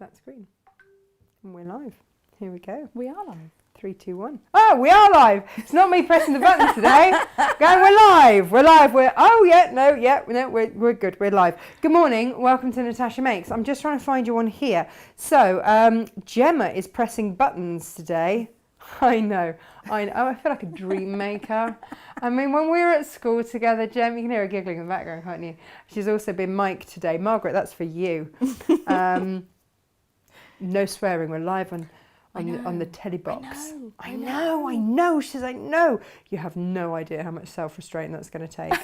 That's green. And we're live. Here we go. We are live. 3, 2, 1. Oh, we are live. It's not me pressing the button today. Going, we're live. We're live. We're good. We're live. Good morning. Welcome to Natasha Makes. I'm just trying to find you on here. So, Gemma is pressing buttons today. I know. I feel like a dream maker. I mean, when we were at school together, Gem, you can hear her giggling in the background, can't you? She's also been mic'd today. Margaret, that's for you. No swearing. We're live on the telly box. I know. She says, I know. You have no idea how much self-restraint that's going to take.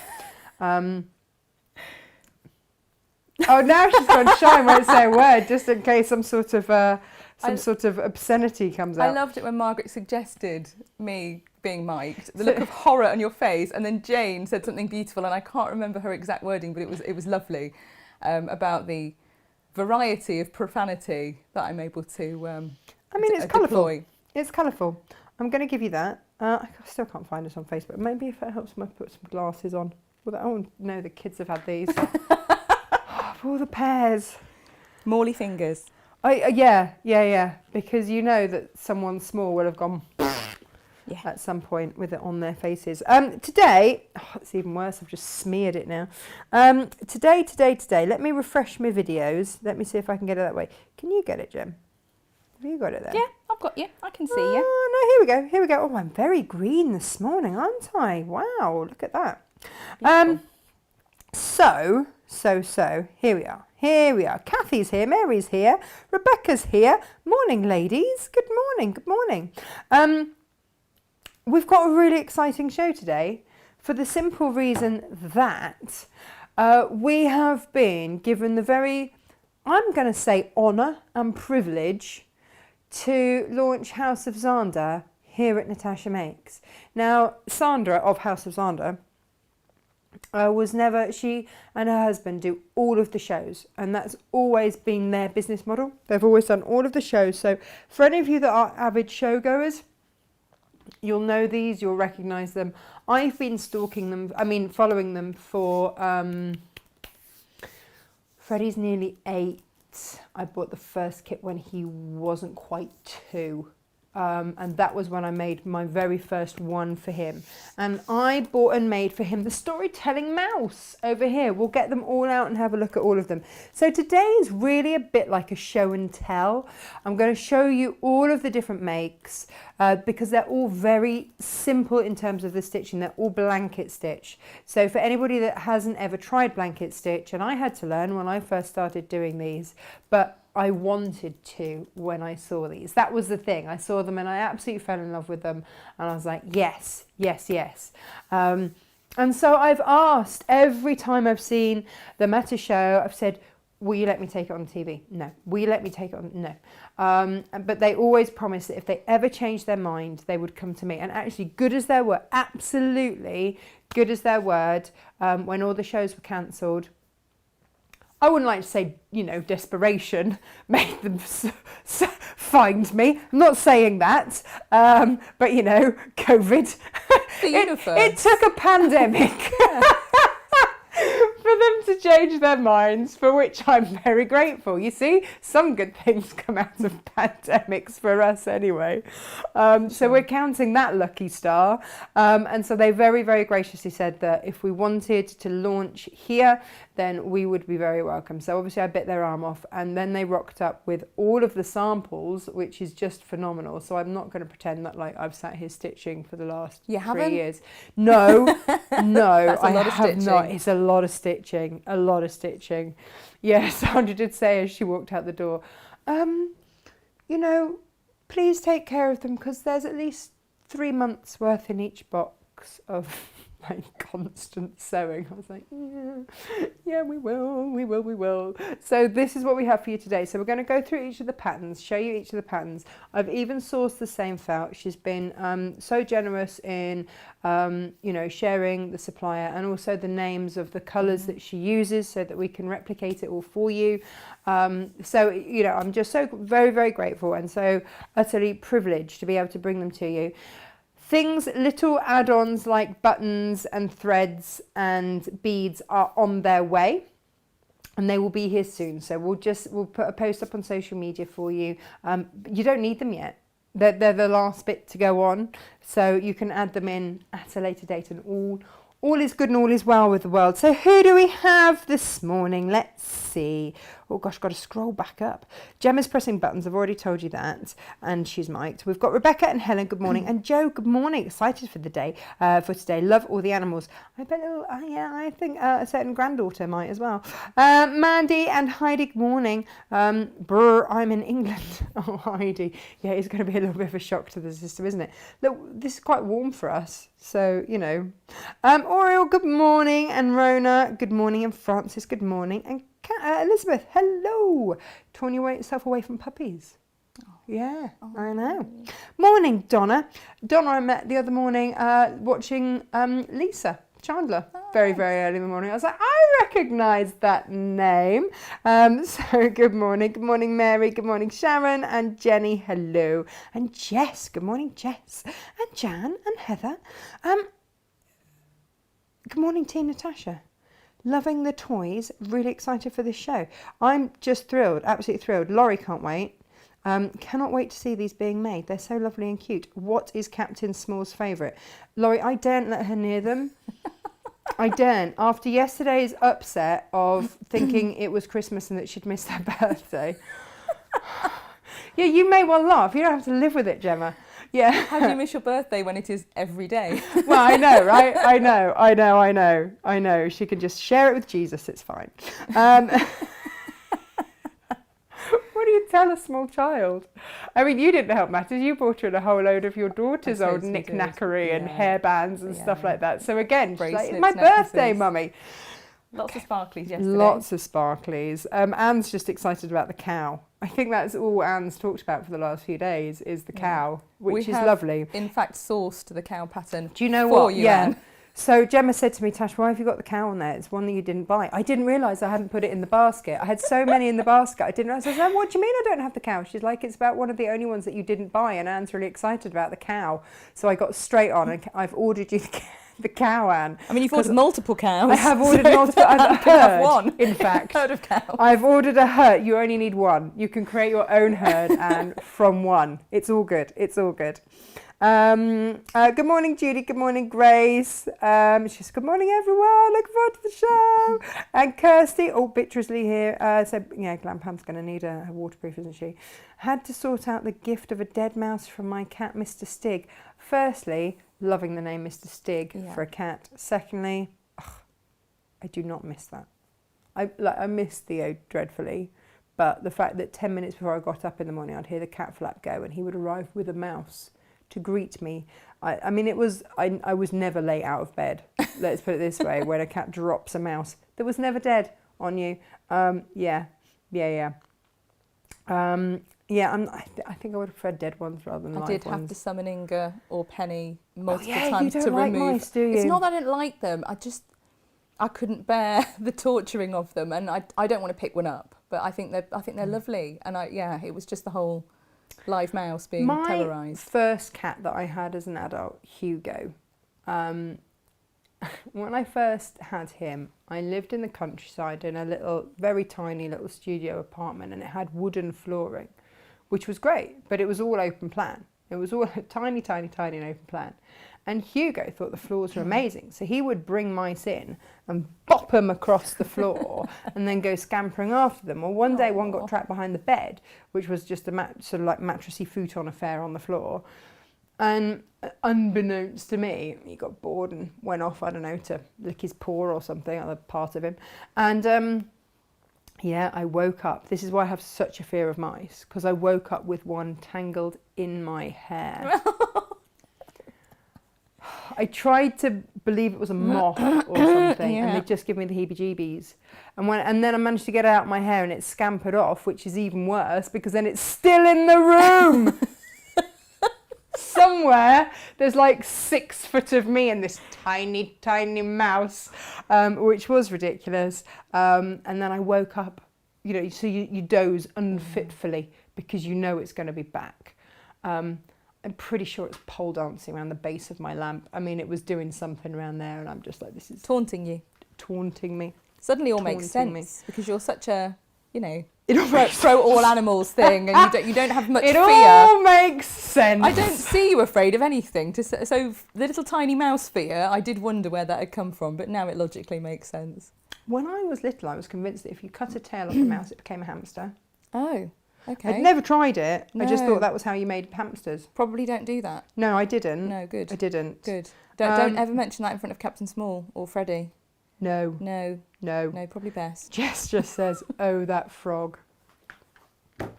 Oh, now she's gone shy and won't say a word, just in case some sort of obscenity comes out. I loved it when Margaret suggested me being mic'd. The look of horror on your face, and then Jane said something beautiful, and I can't remember her exact wording, but it was lovely, about the variety of profanity that I'm able to. It's colourful. It's colourful. I'm going to give you that. I still can't find us on Facebook. Maybe if it helps me put some glasses on. Oh no, the kids have had these. All the pears. Morley fingers. Yeah. Because you know that someone small will have gone at some point with it on their faces. Today, it's even worse. I've just smeared it now. Today. Let me refresh my videos. Let me see if I can get it that way. Can you get it, Jem? Have you got it there? Yeah, I've got you. I can see you. Oh, no, here we go. Oh, I'm very green this morning, aren't I? Wow, look at that. So, here we are. Kathy's here, Mary's here, Rebecca's here. Morning, ladies. Good morning. We've got a really exciting show today for the simple reason that we have been given the very, I'm going to say, honour and privilege to launch House of Zander here at Natasha Makes. Now, Sandra of House of Zander she and her husband do all of the shows, and that's always been their business model. They've always done all of the shows. So for any of you that are avid showgoers, you'll know these, you'll recognise them. I've been following them for, Freddie's nearly 8. I bought the first kit when he wasn't quite 2. And that was when I made my very first one for him. And I bought and made for him the storytelling mouse over here. We'll get them all out and have a look at all of them. So today is really a bit like a show and tell. I'm going to show you all of the different makes because they're all very simple in terms of the stitching. They're all blanket stitch. So for anybody that hasn't ever tried blanket stitch, and I had to learn when I first started doing these, but I wanted to when I saw these. That was the thing. I saw them and I absolutely fell in love with them. And I was like, yes. And so I've asked every time I've seen them at a show, I've said, will you let me take it on TV? No. Will you let me take it on? No. But they always promised that if they ever changed their mind, they would come to me. And actually, good as their word, absolutely good as their word, when all the shows were cancelled, I wouldn't like to say, desperation made them find me. I'm not saying that. But, COVID. The universe. It took a pandemic for them to change their minds, for which I'm very grateful. You see, some good things come out of pandemics for us anyway. So we're counting that lucky star. And so they very, very graciously said that if we wanted to launch here, then we would be very welcome. So obviously I bit their arm off, and then they rocked up with all of the samples, which is just phenomenal. So I'm not going to pretend that I've sat here stitching for the last 3 years. No, I have not. It's a lot of stitching. Yeah, Sandra did say as she walked out the door, please take care of them because there's at least 3 months worth in each box of constant sewing. I was like, yeah, we will. So this is what we have for you today. So we're going to go through each of the patterns, show you each of the patterns. I've even sourced the same felt. She's been so generous in, sharing the supplier and also the names of the colours that she uses so that we can replicate it all for you. I'm just so very, very grateful and so utterly privileged to be able to bring them to you. Things, little add-ons like buttons and threads and beads are on their way. And they will be here soon. So we'll put a post up on social media for you. You don't need them yet. They're the last bit to go on. So you can add them in at a later date, and all is good and all is well with the world. So who do we have this morning? Let's see. Oh gosh, got to scroll back up. Gemma's pressing buttons. I've already told you that. And she's mic'd. We've got Rebecca and Helen. Good morning. And Joe, good morning. Excited for the day, for today. Love all the animals. I bet, I think a certain granddaughter might as well. Mandy and Heidi, good morning. I'm in England. Oh, Heidi. Yeah, it's going to be a little bit of a shock to the system, isn't it? Look, this is quite warm for us. So, you know. Oriel, good morning. And Rona, good morning. And Francis, good morning. And Elizabeth, hello. Torn yourself away from puppies. Yeah, I know. Morning, Donna. Donna I met the other morning watching Lisa Chandler very, very early in the morning. I was like, I recognise that name. So good morning. Good morning, Mary. Good morning, Sharon. And Jenny, hello. And Jess, good morning, Jess. And Jan and Heather. Good morning, Tea Natasha. Loving the toys, really excited for this show. I'm just thrilled, absolutely thrilled. Laurie can't wait. Cannot wait to see these being made. They're so lovely and cute. What is Captain Small's favourite? Laurie, I daren't let her near them. I daren't. After yesterday's upset of thinking it was Christmas and that she'd missed her birthday. Yeah, you may well laugh. You don't have to live with it, Gemma. Yeah. How do you miss your birthday when it is every day? Well, I know, right? I know. She can just share it with Jesus. It's fine. What do you tell a small child? I mean, you didn't help matters. You brought her in a whole load of your daughter's old knick-knackery and hairbands and stuff like that. So again, she's like, it's my birthday, mummy. Lots of sparklies yesterday. Lots of sparklies. Anne's just excited about the cow. I think that's all Anne's talked about for the last few days is the cow, which is lovely. In fact, sourced the cow pattern. Do you know for what? You, yeah. Anne. So Gemma said to me, Tash, why have you got the cow on there? It's one that you didn't buy. I didn't realise I hadn't put it in the basket. I had so many in the basket. I didn't realise. I said, what do you mean I don't have the cow? She's like, it's about one of the only ones that you didn't buy. And Anne's really excited about the cow. So I got straight on and I've ordered you the cow, Anne. I mean, you've ordered multiple cows. I have ordered multiple. I've have one. In fact. Herd of cows. I've ordered a herd. You only need one. You can create your own herd, Anne, from one. It's all good. It's all good. Good morning, Judy. Good morning, Grace. She's good morning, everyone. Looking forward to the show. And Kirsty, bitterously here, said, yeah, Glam Pam's going to need a waterproof, isn't she? Had to sort out the gift of a dead mouse from my cat, Mr. Stig. Firstly, loving the name Mr. Stig for a cat. Secondly, I do not miss that. I miss Theo dreadfully. But the fact that 10 minutes before I got up in the morning, I'd hear the cat flap go and he would arrive with a mouse to greet me. I mean, I was never late out of bed. Let's put it this way: when a cat drops a mouse that was never dead on you. I think I would prefer dead ones rather than live ones. I did have to summon Inga or Penny multiple times you don't to like remove. Mice, do you? It's not that I didn't like them. I couldn't bear the torturing of them, and I don't want to pick one up. But I think they're lovely, and it was just the whole live mouse being terrorised. My first cat that I had as an adult, Hugo. When I first had him, I lived in the countryside in a little, very tiny little studio apartment, and it had wooden flooring, which was great, but it was all open plan. It was all tiny and open plan. And Hugo thought the floors were amazing, so he would bring mice in and bop them across the floor and then go scampering after them. Well, one day one got trapped behind the bed, which was just a sort of like mattressy futon affair on the floor. And unbeknownst to me, he got bored and went off, I don't know, to lick his paw or something, other part of him. And I woke up. This is why I have such a fear of mice, because I woke up with one tangled in my hair. I tried to believe it was a moth or something, and they just give me the heebie-jeebies. And then I managed to get it out of my hair, and it scampered off, which is even worse because then it's still in the room. Somewhere there's like 6 foot of me and this tiny mouse, which was ridiculous. And then I woke up, so you doze unfitfully because you know it's going to be back. I'm pretty sure it's pole dancing around the base of my lamp. I mean, it was doing something around there, and I'm just like, this is taunting you. Taunting me. Suddenly all makes taunting sense because you're such a, you know, It all makes throw all animals thing, and you don't have much It fear. all makes sense. I don't see you afraid of anything. So the little tiny mouse fear, I did wonder where that had come from, but now it logically makes sense. When I was little, I was convinced that if you cut a tail off a mouse, it became a hamster. Oh, okay. I'd never tried it. I just No. thought that was how you made hamsters. Probably don't do that. No, I didn't. No, good. I didn't. Good. Don't ever mention that in front of Captain Small or Freddie. No. No, No. no, probably best. Jess just says, "Oh, that frog." Can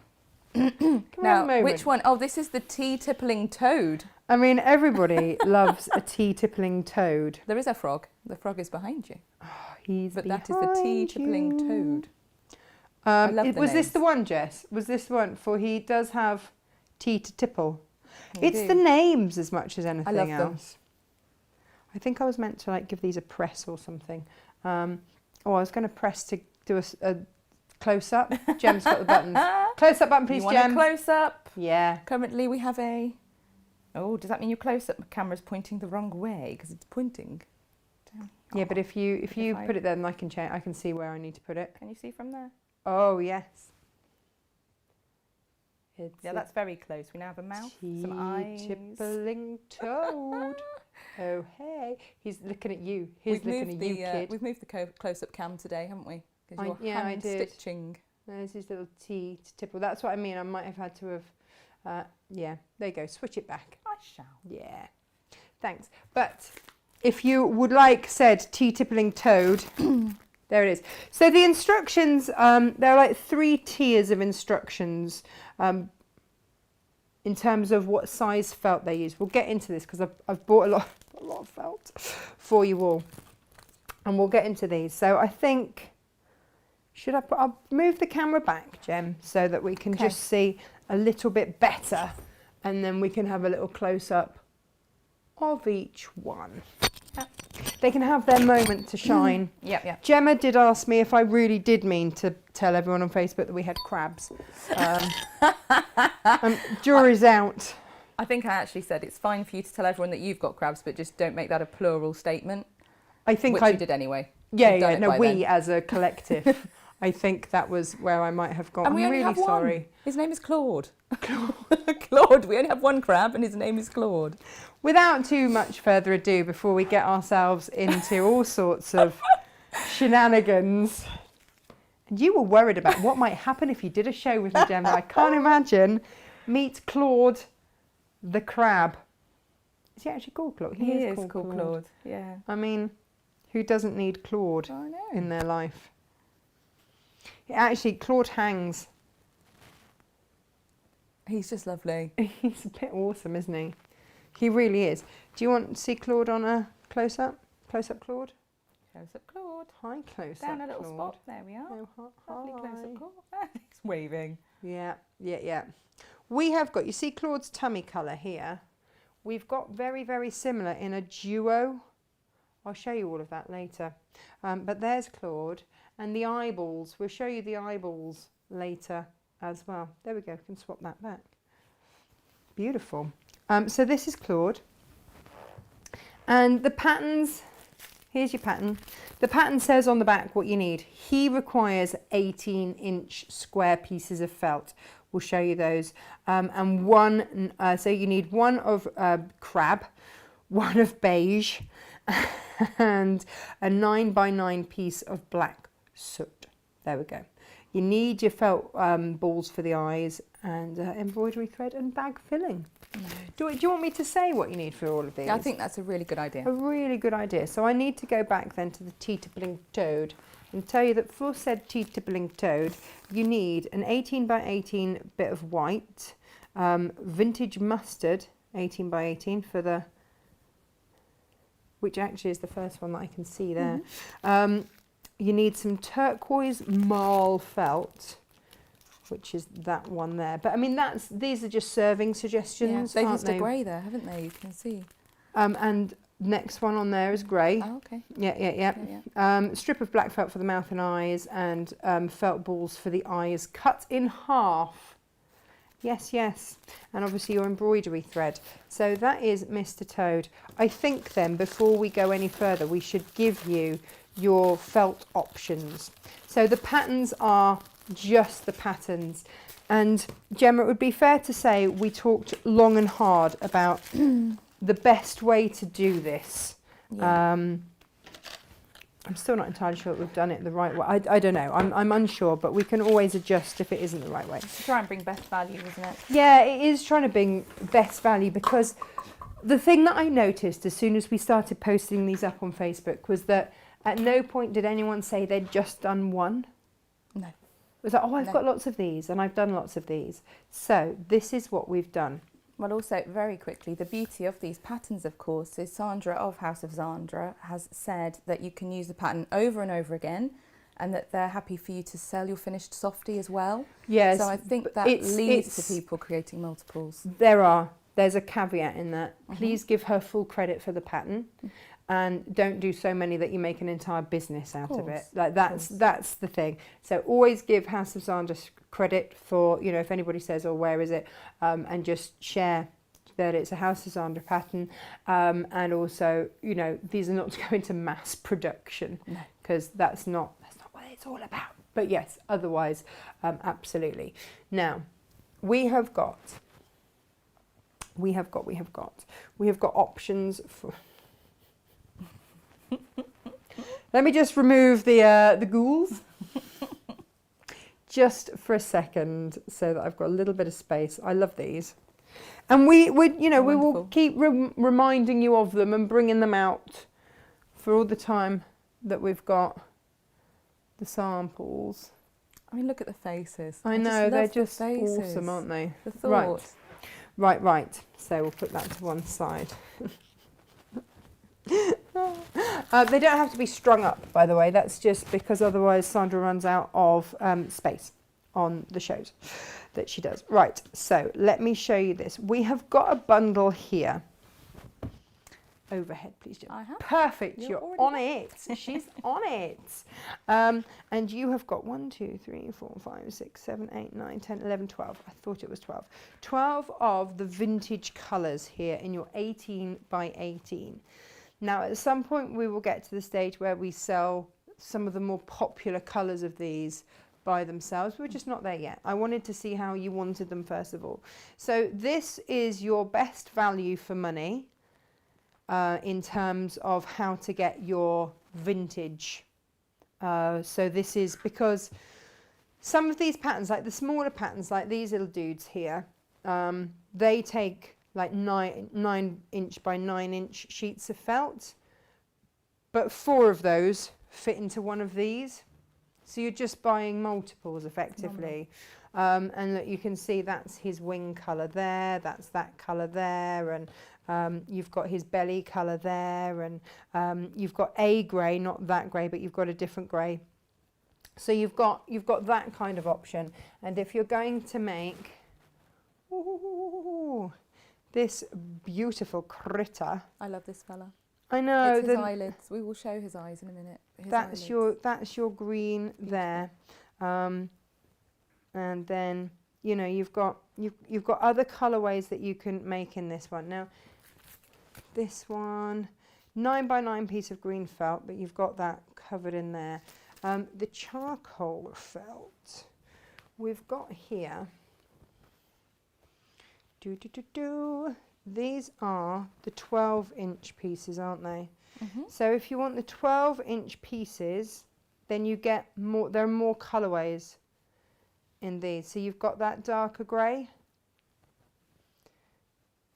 we have a Now, moment? which one? Oh, this is the tea-tippling toad. I mean, everybody loves a tea-tippling toad. There is a frog. The frog is behind you. He's But that is the tea-tippling toad. I love the Was this names. the one, Jess? Was this the one? For he does have tea to tipple. We It's do. the names as much as anything love them. else. I think I was meant to like give these a press or something. I was going to press to do a close up. Gem's got the buttons. Close up button, please, You want Gem. a close-up? Yeah. Currently we have a... Oh, does that mean your close-up camera's pointing the wrong way? Because it's pointing down. Yeah, but if you I- put it there, then I can change. I can see where I need to put it. Can you see from there? Oh yes. It's Yeah, a that's very close. We now have a mouth, some eyes. tea-tippling toad. Oh hey, he's looking at you. He's looking at you, kid. We've moved the close-up cam today, haven't we? Because I- you're yeah, I hand did. stitching. There's his little tea to tipple. That's what I mean. I might have had to have. Yeah, there you go. Switch it back. I shall. Yeah, thanks. But if you would like said tea tippling toad, there it is. So the instructions, there are like 3 tiers of instructions in terms of what size felt they use. We'll get into this because I've bought a lot of felt for you all, and we'll get into these. So I think. I'll move the camera back, Gem, so that we can Okay. just see a little bit better, and then we can have a little close-up of each one. They can have their moment to shine. Yep. Gemma did ask me if I really did mean to tell everyone on Facebook that we had crabs. Jury's out. I think I actually said it's fine for you to tell everyone that you've got crabs, but just don't make that a plural statement. I think Which you did anyway. Yeah, You've done yeah. it No, by we then. as a collective. I think that was where I might have gone. And we I'm only really have one. sorry. His name is Claude. Claude. We only have one crab, and his name is Claude. Without too much further ado, before we get ourselves into all sorts of shenanigans, and you were worried about what might happen if you did a show with me, Gemma. I can't imagine. Meet Claude the crab. Is he actually called Claude? He is called Claude. Yeah. I mean, who doesn't need Claude I know. in their life? Actually, Claude hangs. He's just lovely. He's a bit awesome, isn't he? He really is. Do you want to see Claude on a close-up? Close-up Claude? Close up Claude. Hi, close-up Down a little Claude. spot. There we are. Oh, Lovely hi. close up Claude. He's waving. Yeah. We have got, you see Claude's tummy colour here? We've got very, very similar in a duo. I'll show you all of that later. But there's Claude. And the eyeballs, we'll show you the eyeballs later as well. There we go, we can swap that back. Beautiful. So this is Claude. And the patterns, here's your pattern. The pattern says on the back what you need. He requires 18-inch square pieces of felt. We'll show you those. And one, so you need one of crab, one of beige, and a 9x9 piece of black soot. There we go. You need your felt balls for the eyes and embroidery thread and bag filling. Do you want me to say what you need for all of these? Yeah, I think that's a really good idea. A really good idea. So I need to go back then to the tea tippling toad and tell you that for said tea tippling toad, you need an 18x18 bit of white, vintage mustard, 18x18 for the, which actually is the first one that I can see there. You need some turquoise marl felt, which is that one there. But I mean, these are just serving suggestions, They've aren't used they? a grey there, haven't they? You can see. And next one on there is grey. Oh, okay. Yeah. Strip of black felt for the mouth and eyes, and felt balls for the eyes, cut in half. Yes. And obviously your embroidery thread. So that is Mr. Toad. I think then, before we go any further, we should give you your felt options. So the patterns are just the patterns. And Gemma, it would be fair to say we talked long and hard about the best way to do this. Yeah. I'm still not entirely sure that we've done it the right way. I don't know. I'm unsure, but we can always adjust if it isn't the right way. Try and bring best value, isn't it? Yeah, it is trying to bring best value, because the thing that I noticed as soon as we started posting these up on Facebook was that at no point did anyone say they'd just done one. No. It was like, oh, I've No. got lots of these and I've done lots of these. So this is what we've done. Well, also, very quickly, the beauty of these patterns, of course, is Sandra of House of Zander has said that you can use the pattern over and over again, and that they're happy for you to sell your finished softie as well. Yes. So I think that leads to people creating multiples. There's a caveat in that. Please give her full credit for the pattern, and don't do so many that you make an entire business out of it. Like that's the thing. So always give House of Zander credit for, you know, if anybody says, oh, where is it? And just share that it's a House of Zander pattern. And also, you know, these are not to go into mass production, because that's not what it's all about. But yes, otherwise, absolutely. Now, we have got options for. Let me just remove the ghouls just for a second, so that I've got a little bit of space. I love these, and we will keep reminding you of them and bringing them out for all the time that we've got the samples. I mean, look at the faces. I know, they're just awesome, aren't they? The thought. Right. So we'll put that to one side. They don't have to be strung up, by the way. That's just because otherwise Sandra runs out of space on the shows that she does. Right, so let me show you this. We have got a bundle here. Overhead, please, Jim. I have. Perfect, you're on there. it. She's on it. And you have got 1, 2, 3, 4, 5, 6, 7, 8, 9, 10, 11, 12. I thought it was 12. 12 of the vintage colours here in your 18 by 18. Now, at some point, we will get to the stage where we sell some of the more popular colours of these by themselves. We're just not there yet. I wanted to see how you wanted them, first of all. So this is your best value for money in terms of how to get your vintage. So this is because some of these patterns, like the smaller patterns, like these little dudes here, they take like 9 inch by 9 inch sheets of felt, but 4 of those fit into one of these. So you're just buying multiples effectively. And look, you can see that's his wing colour there, that's that colour there, and you've got his belly colour there, and you've got a grey, not that grey, but you've got a different grey. So you've got that kind of option. And if you're going to make this beautiful critter. I love this fella. I know. It's his eyelids. We will show his eyes in a minute. That's your green there, and then you've got other colourways that you can make in this one. Now, this one, 9 by 9 piece of green felt, but you've got that covered in there. The charcoal felt we've got here. These are the 12-inch pieces, aren't they? So if you want the 12-inch pieces, then you get more. There are more colourways in these. So you've got that darker grey.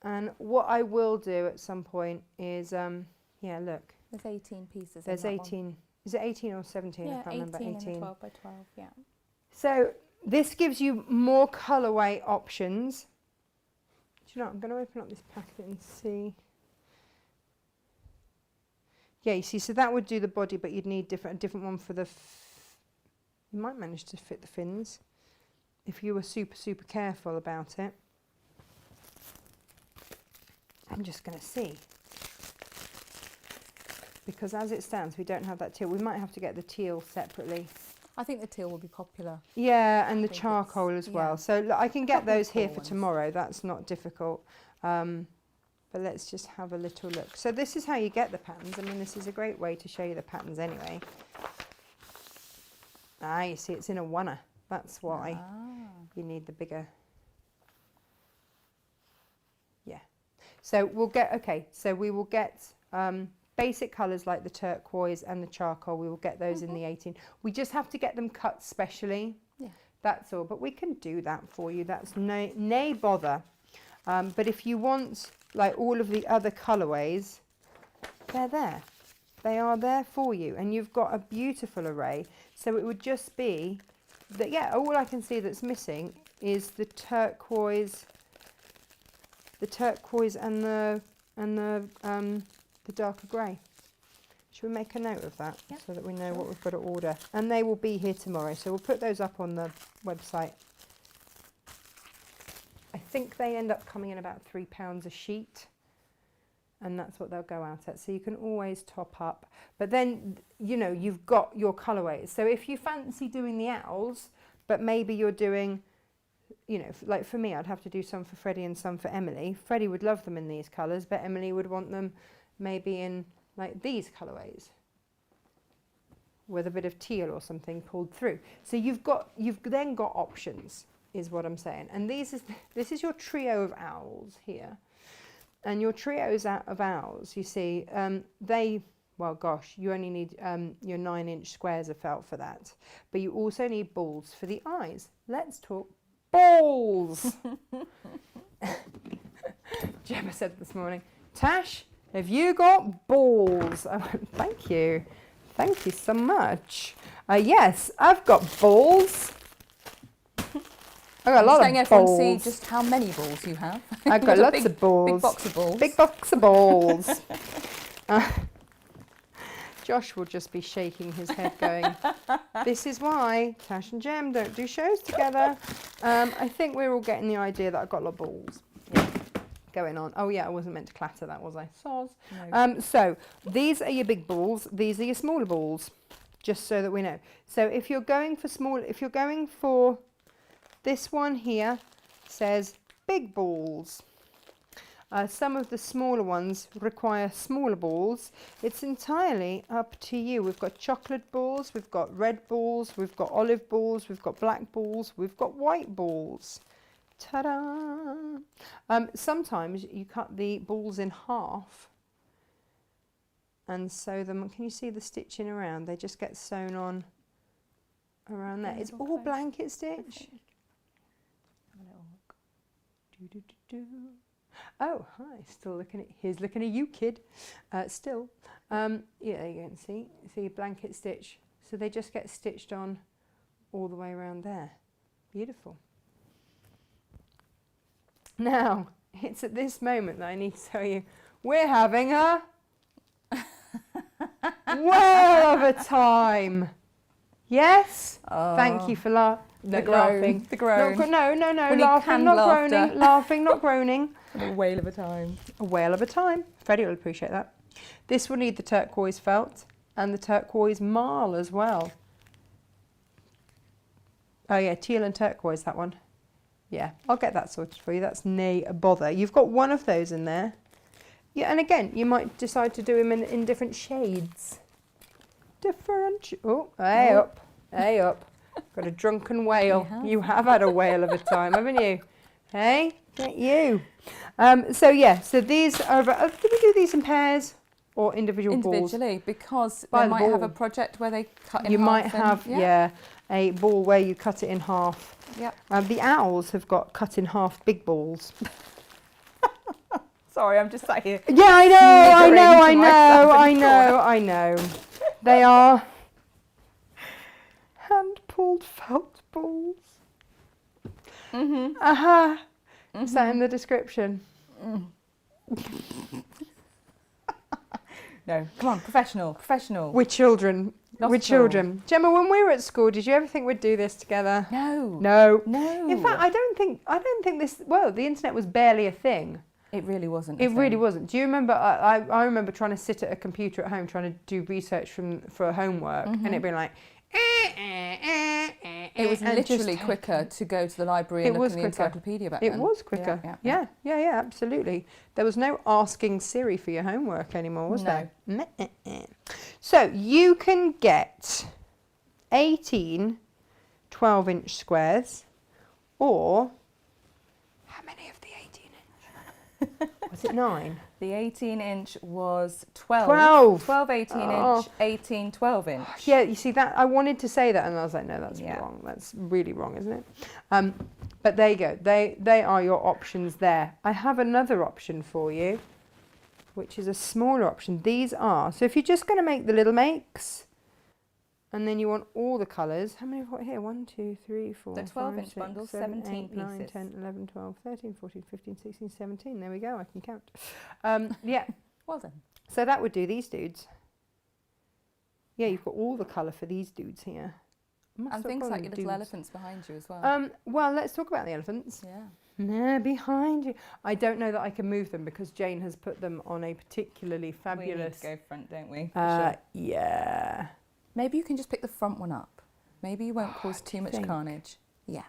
And what I will do at some point is, yeah, look. There's 18 pieces. There's 18. One. Is it 18 or 17? Yeah, I can't remember. 18 and 12 by 12. Yeah. So this gives you more colourway options. Do you know, I'm going to open up this packet and see. Yeah, you see, so that would do the body, but you'd need a different one for the. You might manage to fit the fins if you were super careful about it. I'm just going to see, because as it stands, we don't have that teal. We might have to get the teal separately. I think the teal will be popular. Yeah, and the charcoal as well. So look, I can get those here for tomorrow. That's not difficult. But let's just have a little look. So this is how you get the patterns. I mean, this is a great way to show you the patterns anyway. Ah, you see, it's in a oneer. That's why you need the bigger. Yeah. So we'll get, okay, so we will get basic colours like the turquoise and the charcoal. We will get those in the 18. We just have to get them cut specially. Yeah. That's all. But we can do that for you. That's nay bother. But if you want, like all of the other colourways, they're there. They are there for you. And you've got a beautiful array. So it would just be that, yeah, all I can see that's missing is the turquoise and the darker grey. Should we make a note of that so that we know what we've got to order? And they will be here tomorrow. So we'll put those up on the website. I think they end up coming in about £3 a sheet. And that's what they'll go out at. So you can always top up. But then, you know, you've got your colourways. So if you fancy doing the owls, but maybe you're doing, you know, like for me, I'd have to do some for Freddie and some for Emily. Freddie would love them in these colours, but Emily would want them maybe in like these colourways with a bit of teal or something pulled through. So you've then got options, is what I'm saying. And this is your trio of owls here. And your trios of owls, you see, well, gosh, you only need your 9-inch squares of felt for that. But you also need balls for the eyes. Let's talk balls. Gemma said this morning, Tash, have you got balls? I went, thank you. Thank you so much. Yes, I've got balls. I've got a lot of balls. See just how many balls you have. I've got lots of balls. Big box of balls. Big box of balls. Josh will just be shaking his head going, this is why Tash and Jem don't do shows together. I think we're all getting the idea that I've got a lot of balls going on. Oh yeah, I wasn't meant to clatter that, was I? Soz. No. So these are your big balls. These are your smaller balls, just so that we know. So if you're going for this one here says big balls. Some of the smaller ones require smaller balls. It's entirely up to you. We've got chocolate balls, we've got red balls, we've got olive balls, we've got black balls, we've got white balls. Ta-da! Sometimes you cut the balls in half and sew them. Can you see the stitching around? They just get sewn on around there. It's all blanket stitch. Oh, hi, still looking at, here's looking at you, kid. Still, yeah, you can see blanket stitch. So they just get stitched on all the way around there. Beautiful. Now, it's at this moment that I need to tell you, we're having a well of a time. Yes? Oh. Thank you for laughing. The groan. No, When laughing, not laughter. groaning. Laughing, not groaning. A whale of a time. A whale of a time. Freddie will appreciate that. This will need the turquoise felt and the turquoise marl as well. Oh yeah, teal and turquoise, that one. Yeah, I'll get that sorted for you. That's nay a bother. You've got one of those in there. Yeah, and again, you might decide to do them in different shades. Hey up. Got a drunken whale. You have had a whale of a time, haven't you? Hey, get you. So these are, do we do these in pairs or individual balls? Individually, because they might have a project where they cut in half. You might have, a ball where you cut it in half. Yep. The owls have got cut in half big balls. Sorry, I'm just sat here. Yeah, I know. They are hand-pulled felt balls. Is that in the description? No, come on, professional. With children. Gemma, when we were at school, did you ever think we'd do this together? No. In fact, I don't think this. Well, the internet was barely a thing. It really wasn't. It really wasn't. Do you remember? I remember trying to sit at a computer at home trying to do research for homework, and it'd be like, It was and just literally take quicker it. to go to the library and It look was in the quicker. encyclopedia back It then. was quicker. Yeah, absolutely. There was no asking Siri for your homework anymore, was there? No. So you can get 18 12-inch squares, or how many of the 18-inch? Was it 9? The 18-inch was 12. 12. 12 18-inch, 18 12-inch. Yeah, you see that I wanted to say that, and I was like, no, that's Yeah. wrong. That's really wrong, isn't it? But there you go. They are your options there. I have another option for you, which is a smaller option. These are, so if you're just going to make the little makes, and then you want all the colours, how many have we got here? 1, 2, 3, 4, The 5, 12-inch 6, bundle, 7, 17 8, 9, pieces. 10, 11, 12, 13, 14, 15, 16, 17. There we go, I can count. Yeah, Well done. so that would do these dudes. Yeah, you've got all the colour for these dudes here. I must And have things got like them your little dudes. elephants behind you as well. Well, let's talk about the elephants. Yeah. They're behind you. I don't know that I can move them because Jane has put them on a particularly fabulous. We need to go front, don't we? For sure. Yeah. Maybe you can just pick the front one up. Maybe you won't cause too much think? carnage. Yeah.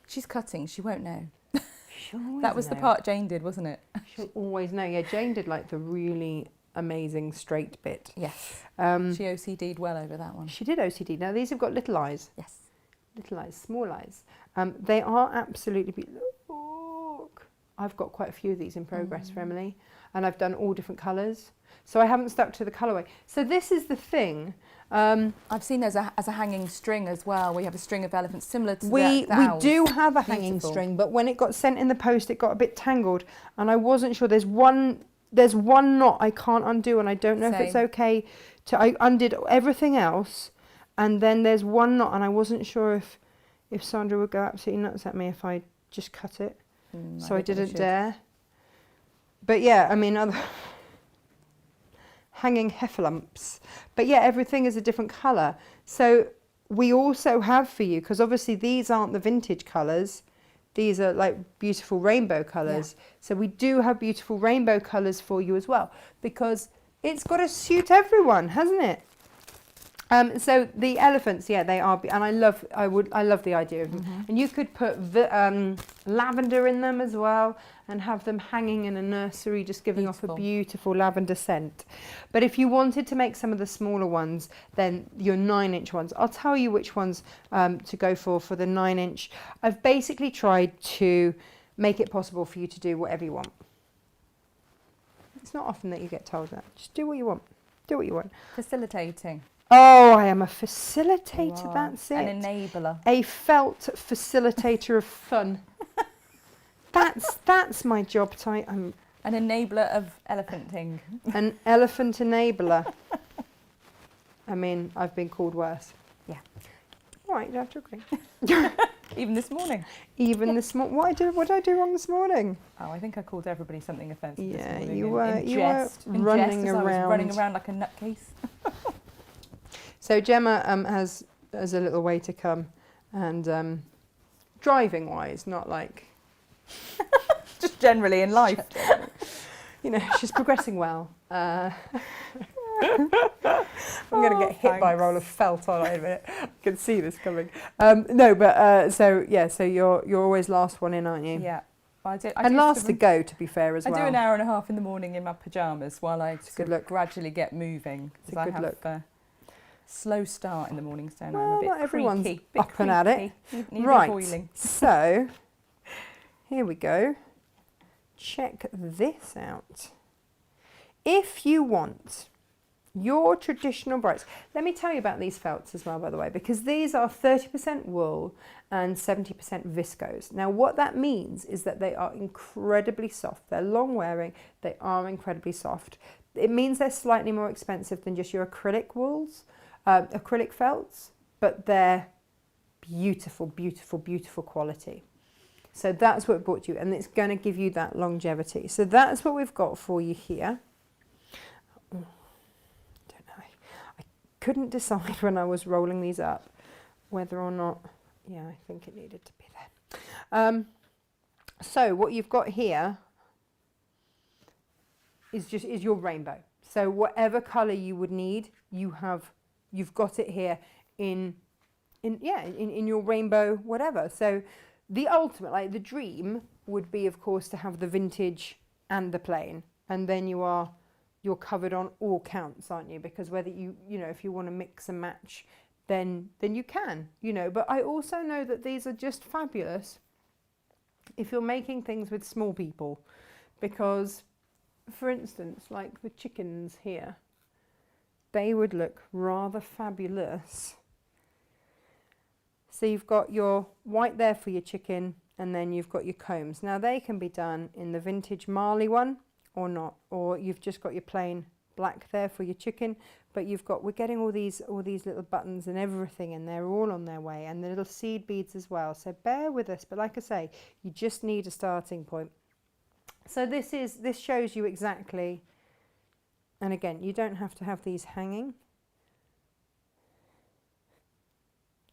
She's cutting, she won't know. She'll always That was the know. part Jane did, wasn't it? She'll always know. Yeah, Jane did like the really amazing straight bit. Yes. Um, She OCD'd well over that one. she did OCD. Now these have got little eyes. Yes. Little eyes, small eyes. They are absolutely beautiful. Look. I've got quite a few of these in progress for Emily, and I've done all different colours. So I haven't stuck to the colourway. So this is the thing. I've seen there's as a hanging string as well. We have a string of elephants similar to We the owls. do have a hanging Beautiful. string, but when it got sent in the post, it got a bit tangled, and I wasn't sure. There's one knot I can't undo, and I don't know if it's Same. okay to. I undid everything else, and then there's one knot, and I wasn't sure if Sandra would go absolutely nuts at me if I just cut it. So I don't think we didn't should. dare. But yeah, I mean, other hanging heffalumps. But yeah, everything is a different colour. So we also have for you, because obviously these aren't the vintage colours. These are like beautiful rainbow colours. Yeah. So we do have beautiful rainbow colours for you as well, because it's got to suit everyone, hasn't it? So the elephants, yeah, they are, and I love the idea of them. And you could put lavender in them as well, and have them hanging in a nursery, just giving off a Beautiful. beautiful lavender scent. But if you wanted to make some of the smaller ones, then your 9-inch ones, I'll tell you which ones to go for the 9-inch. I've basically tried to make it possible for you to do whatever you want. It's not often that you get told that. Just do what you want. Do what you want. Facilitating. Oh, I am a facilitator, You are that's it. An enabler. A felt facilitator of fun. That's my job type. I'm An enabler of elephanting. an elephant enabler. I mean, I've been called worse. Yeah. Right, you don't have to agree. Even this morning. Even this morning. What did I do wrong this morning? Oh, I think I called everybody something offensive this Yeah, morning. you in were jest, in running jest, as I was running around. around like a nutcase. So Gemma has a little way to come, and driving wise, not like Just generally in life. you know, she's progressing well. I'm going to get hit by a roll of felt on it in a minute. I can see this coming. No, but so you're always last one in, aren't you? Yeah. I do Last to go, to be fair, as I well. do an hour and a half in the morning in my pyjamas while I a sort good of look. gradually get moving. It's a 'cause I good have look. a slow start in the morning, so I'm Well, a bit not everyone's creaky, bit up and at it. creaky. Need a Right. boiling. So here we go. Check this out. If you want your traditional brights, let me tell you about these felts as well, by the way, because these are 30% wool and 70% viscose. Now, what that means is that they are incredibly soft. They're long wearing. They are incredibly soft. It means they're slightly more expensive than just your acrylic wools, acrylic felts, but they're beautiful, beautiful, beautiful quality. So that's what it brought you, and it's going to give you that longevity. So that's what we've got for you here. Don't know. I couldn't decide when I was rolling these up whether or not, yeah, I think it needed to be there. So what you've got here is your rainbow. So whatever colour you would need, you've got it here in in your rainbow whatever. So the ultimate, like the dream would be, of course, to have the vintage and the plain, and then you're covered on all counts, aren't you? Because whether you know, if you want to mix and match, then you can, you know. But I also know that these are just fabulous if you're making things with small people, because, for instance, like the chickens here, they would look rather fabulous. So you've got your white there for your chicken, and then you've got your combs. Now they can be done in the vintage Marley one or not, or you've just got your plain black there for your chicken, but we're getting all these little buttons and everything, and they're all on their way, and the little seed beads as well. So bear with us, but like I say, you just need a starting point. So this shows you exactly, and again, you don't have to have these hanging.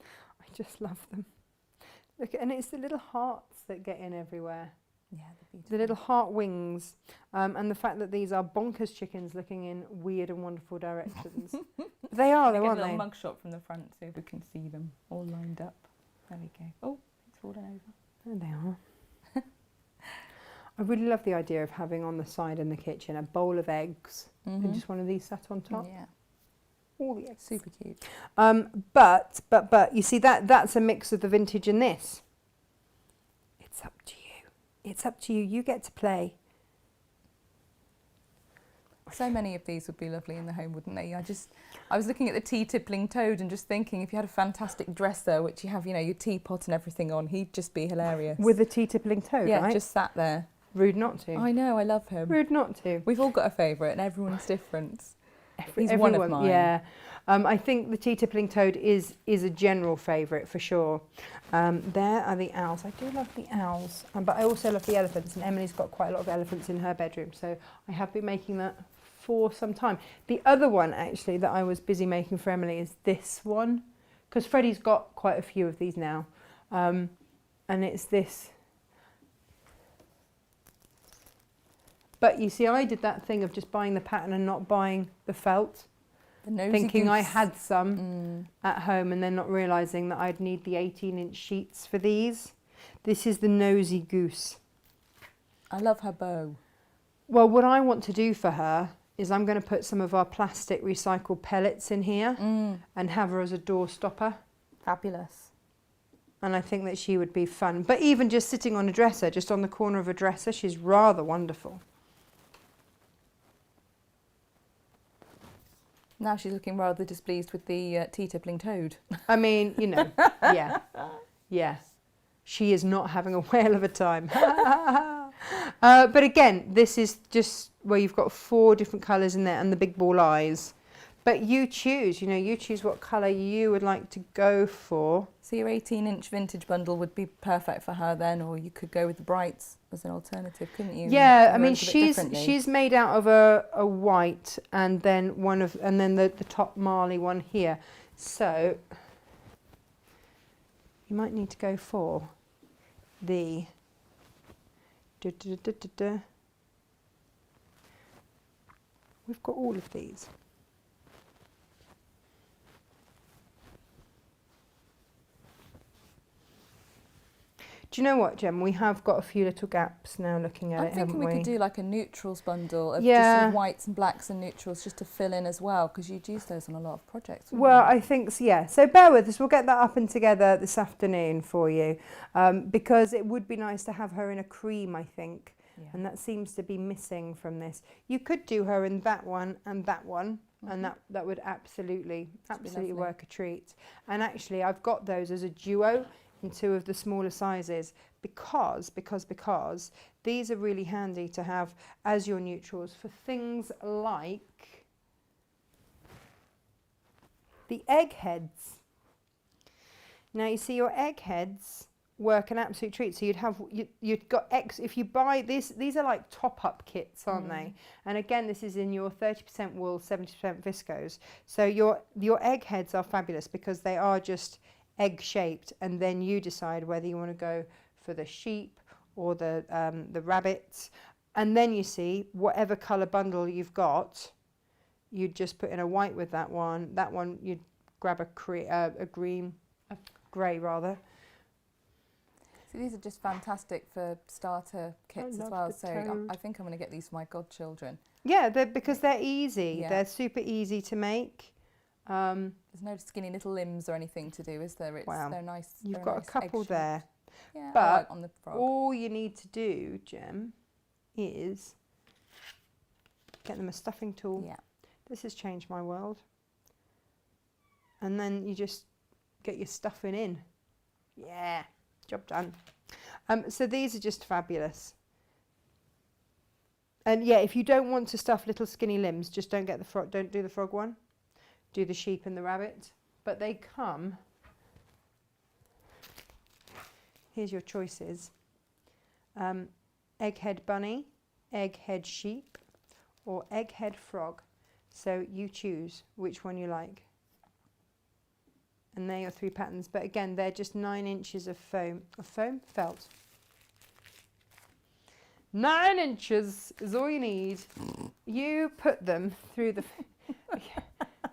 I just love them. Look, and it's the little hearts that get in everywhere. Yeah, they're beautiful. The little heart wings, and the fact that these are bonkers chickens looking in weird and wonderful directions. They are, though, aren't Get a they? little mug shot from the front so we can see them all lined up. There we go. Oh, it's fallen over. There they are. I really love the idea of having on the side in the kitchen a bowl of eggs and just one of these sat on top. Yeah, All the eggs. super cute. But you see that's a mix of the vintage and this. It's up to you. It's up to you. You get to play. So many of these would be lovely in the home, wouldn't they? I was looking at the tea tippling toad and just thinking, if you had a fantastic dresser, which you have, you know, your teapot and everything on, he'd just be hilarious. With the tea tippling toad, yeah, right? just sat there. Rude not to. I know, I love him. Rude not to. We've all got a favourite, and everyone's different. He's Everyone, one of mine. Yeah. I think the tea tippling toad is a general favourite for sure. There are the owls. I do love the owls, but I also love the elephants, and Emily's got quite a lot of elephants in her bedroom, so I have been making that for some time. The other one actually that I was busy making for Emily is this one, because Freddie's got quite a few of these now, and it's this. But you see, I did that thing of just buying the pattern and not buying the felt, thinking I had some at home, and then not realising that I'd need the 18-inch sheets for these. This is the Nosy Goose. I love her bow. Well, what I want to do for her is I'm going to put some of our plastic recycled pellets in here and have her as a door stopper. Fabulous. And I think that she would be fun. But even just sitting on a dresser, just on the corner of a dresser, she's rather wonderful. Now she's looking rather displeased with the tea tippling toad. I mean, you know, yeah, yeah. She is not having a whale of a time. But again, this is just where you've got 4 different colours in there and the big ball eyes. But you choose, you know, you choose what colour you would like to go for. So your 18-inch vintage bundle would be perfect for her then, or you could go with the brights as an alternative, couldn't you? Yeah, I mean, she's made out of a white, and then the top Marley one here. So you might need to go for the We've got all of these. Do you know what, Jem? We have got a few little gaps now looking at it, haven't we? I'm thinking we could do like a neutrals bundle of Yeah. just sort of whites and blacks and neutrals just to fill in as well, because you'd use those on a lot of projects. Well, I think so, yeah. So bear with us. We'll get that up and together this afternoon for you, because it would be nice to have her in a cream, I think. Yeah. And that seems to be missing from this. You could do her in that one and that one, and that would absolutely work a treat. And actually, I've got those as a duo in 2 of the smaller sizes because these are really handy to have as your neutrals for things like the egg heads. Now you see your egg heads work an absolute treat. So you'd got if you buy this, these are like top-up kits, aren't they? And again, this is in your 30% wool, 70% viscose. So your egg heads are fabulous because they are just egg shaped, and then you decide whether you want to go for the sheep or the rabbits, and then you see whatever colour bundle you've got, you'd just put in a white with that one you'd grab a green, a grey rather. So these are just fantastic for starter kits as well. So I think I'm going to get these for my godchildren. Yeah, because they're easy. Yeah. They're super easy to make. There's no skinny little limbs or anything to do, is there? Wow. They're nice. You've got nice a couple egg-shaped. there. Yeah, but I like on the frog. all you need to do, Jem, is get them a stuffing tool. Yeah. This has changed my world. And then you just get your stuffing in. Yeah, job done. So these are just fabulous. And yeah, if you don't want to stuff little skinny limbs, just don't get the frog. Don't do the frog one. Do the sheep and the rabbit. But they come. Here's your choices. Egghead bunny, egghead sheep, or egghead frog. So you choose which one you like. And they're your 3 patterns. But again, they're just 9 inches of foam. Felt. 9 inches is all you need. You put them through the...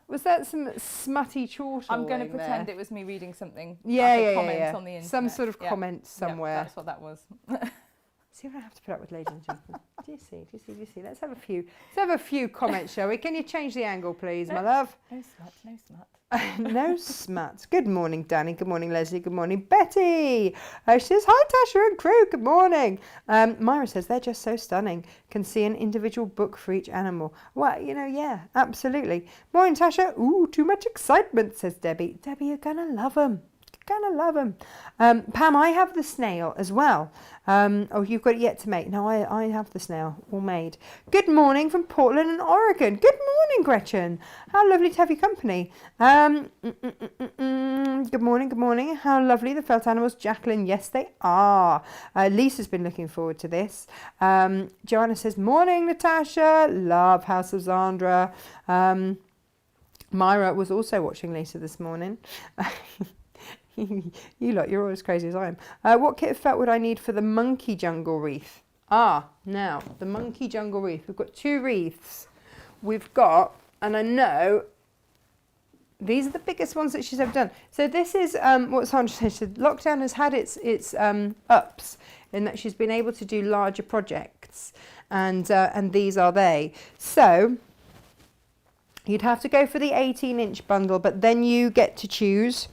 Was that some smutty chortling? I'm going to pretend it was me reading something. Yeah. On the internet. Some sort of comment somewhere. Yeah, that's what that was. See what I have to put up with, ladies and gentlemen. Do you see? Let's have a few comments, shall we? Can you change the angle, please, my love? No smut. No smut. Good morning, Danny. Good morning, Leslie. Good morning, Betty. She says, hi, Tasha and crew. Good morning. Myra says, they're just so stunning. Can see an individual book for each animal. Well, yeah, absolutely. Morning, Tasha. Ooh, too much excitement, says Debbie. Debbie, you're going to love them. Gonna love them. Pam, I have the snail as well. Oh, you've got it yet to make. No, I have the snail all made. Good morning from Portland and Oregon. Good morning, Gretchen. How lovely to have your company. Good morning. How lovely the felt animals. Jacqueline, yes, they are. Lisa's been looking forward to this. Joanna says, morning, Natasha. Love House of Zander. Myra was also watching Lisa this morning. You lot, you're all as crazy as I am. What kit of felt would I need for the monkey jungle wreath? Now, the monkey jungle wreath. We've got 2 wreaths. We've got, and I know, these are the biggest ones that she's ever done. So this is what Sandra said. She said lockdown has had its ups in that she's been able to do larger projects. And these are they. So you'd have to go for the 18-inch bundle, but then you get to choose.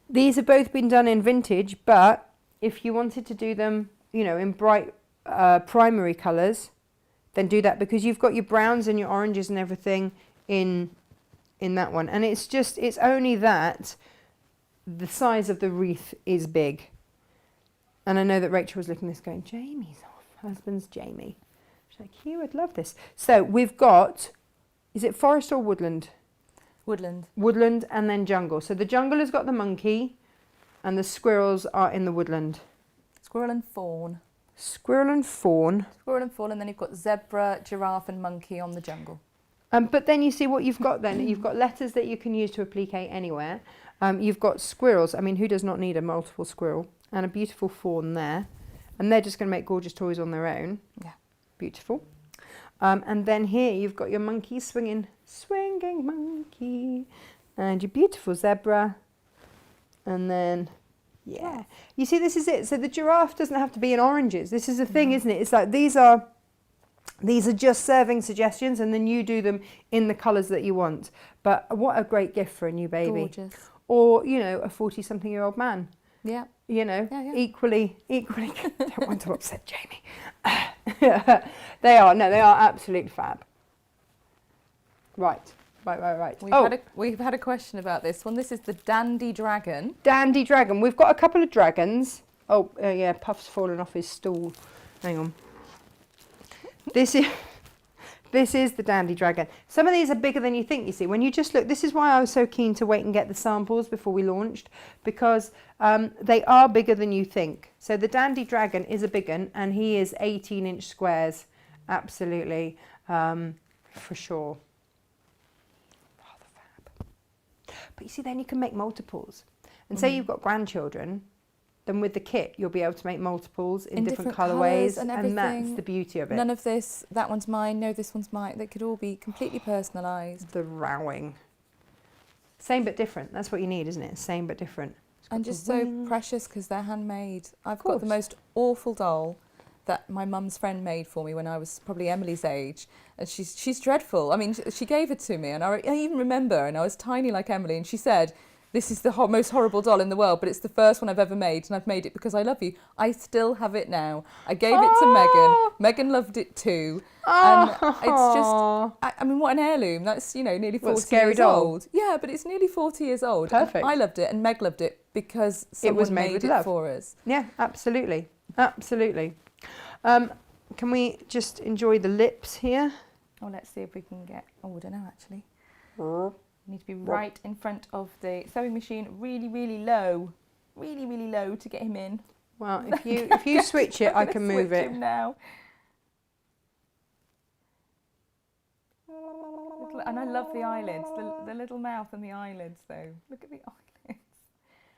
These have both been done in vintage, but if you wanted to do them, in bright primary colours, then do that, because you've got your browns and your oranges and everything in that one. And it's only that the size of the wreath is big. And I know that Rachel was looking at this going, Jamie's husband's Jamie. She's like, you would love this. So we've got, is it forest or woodland? Woodland and then jungle. So the jungle has got the monkey and the squirrels are in the woodland. Squirrel and fawn. And then you've got zebra, giraffe and monkey on the jungle. But then you see what you've got then. You've got letters that you can use to applique anywhere. You've got squirrels. I mean, who does not need a multiple squirrel? And a beautiful fawn there. And they're just going to make gorgeous toys on their own. Yeah. Beautiful. And then here you've got your monkey swinging monkey, and your beautiful zebra, and then you see, this is it. So the giraffe doesn't have to be in oranges. This is the thing, isn't it? It's like these are just serving suggestions, and then you do them in the colours that you want. But what a great gift for a new baby. Gorgeous. Or a 40-something-year-old man. Yeah. Equally don't want to upset Jamie. They are absolute fab. Right. We've had a question about this one. This is the Dandy Dragon. Dandy Dragon. We've got a couple of dragons. Oh, yeah, Puff's fallen off his stool. Hang on. This is the Dandy Dragon. Some of these are bigger than you think, you see. When you just look, this is why I was so keen to wait and get the samples before we launched, because they are bigger than you think. So the Dandy Dragon is a big one, and he is 18-inch squares. Absolutely, for sure. Rather fab. But you see, then you can make multiples. And say you've got grandchildren, then with the kit, you'll be able to make multiples in different colourways, and that's the beauty of it. None of this, that one's mine, no, this one's mine. They could all be completely personalised. The rowing. Same but different. That's what you need, isn't it? Same but different. And just so precious because they're handmade. I've got the most awful doll that my mum's friend made for me when I was probably Emily's age, and she's dreadful. I mean, she gave it to me, and I even remember, and I was tiny like Emily, and she said, "This is the most horrible doll in the world, but it's the first one I've ever made, and I've made it because I love you." I still have it now. I gave it to Megan. Megan loved it too. And it's just, I mean, what an heirloom. That's, you know, nearly 40 years old. Yeah, but it's nearly 40 years old. Perfect. I loved it, and Meg loved it because someone made it for us. Yeah, absolutely. Absolutely. Can we just enjoy the lips here? Oh, let's see if we can get, I don't know actually. You need to be right in front of the sewing machine, really, really low to get him in. Well, if you switch it, I can move it. Him now. And I love the eyelids, the little mouth and the eyelids though. Look at the eyelids.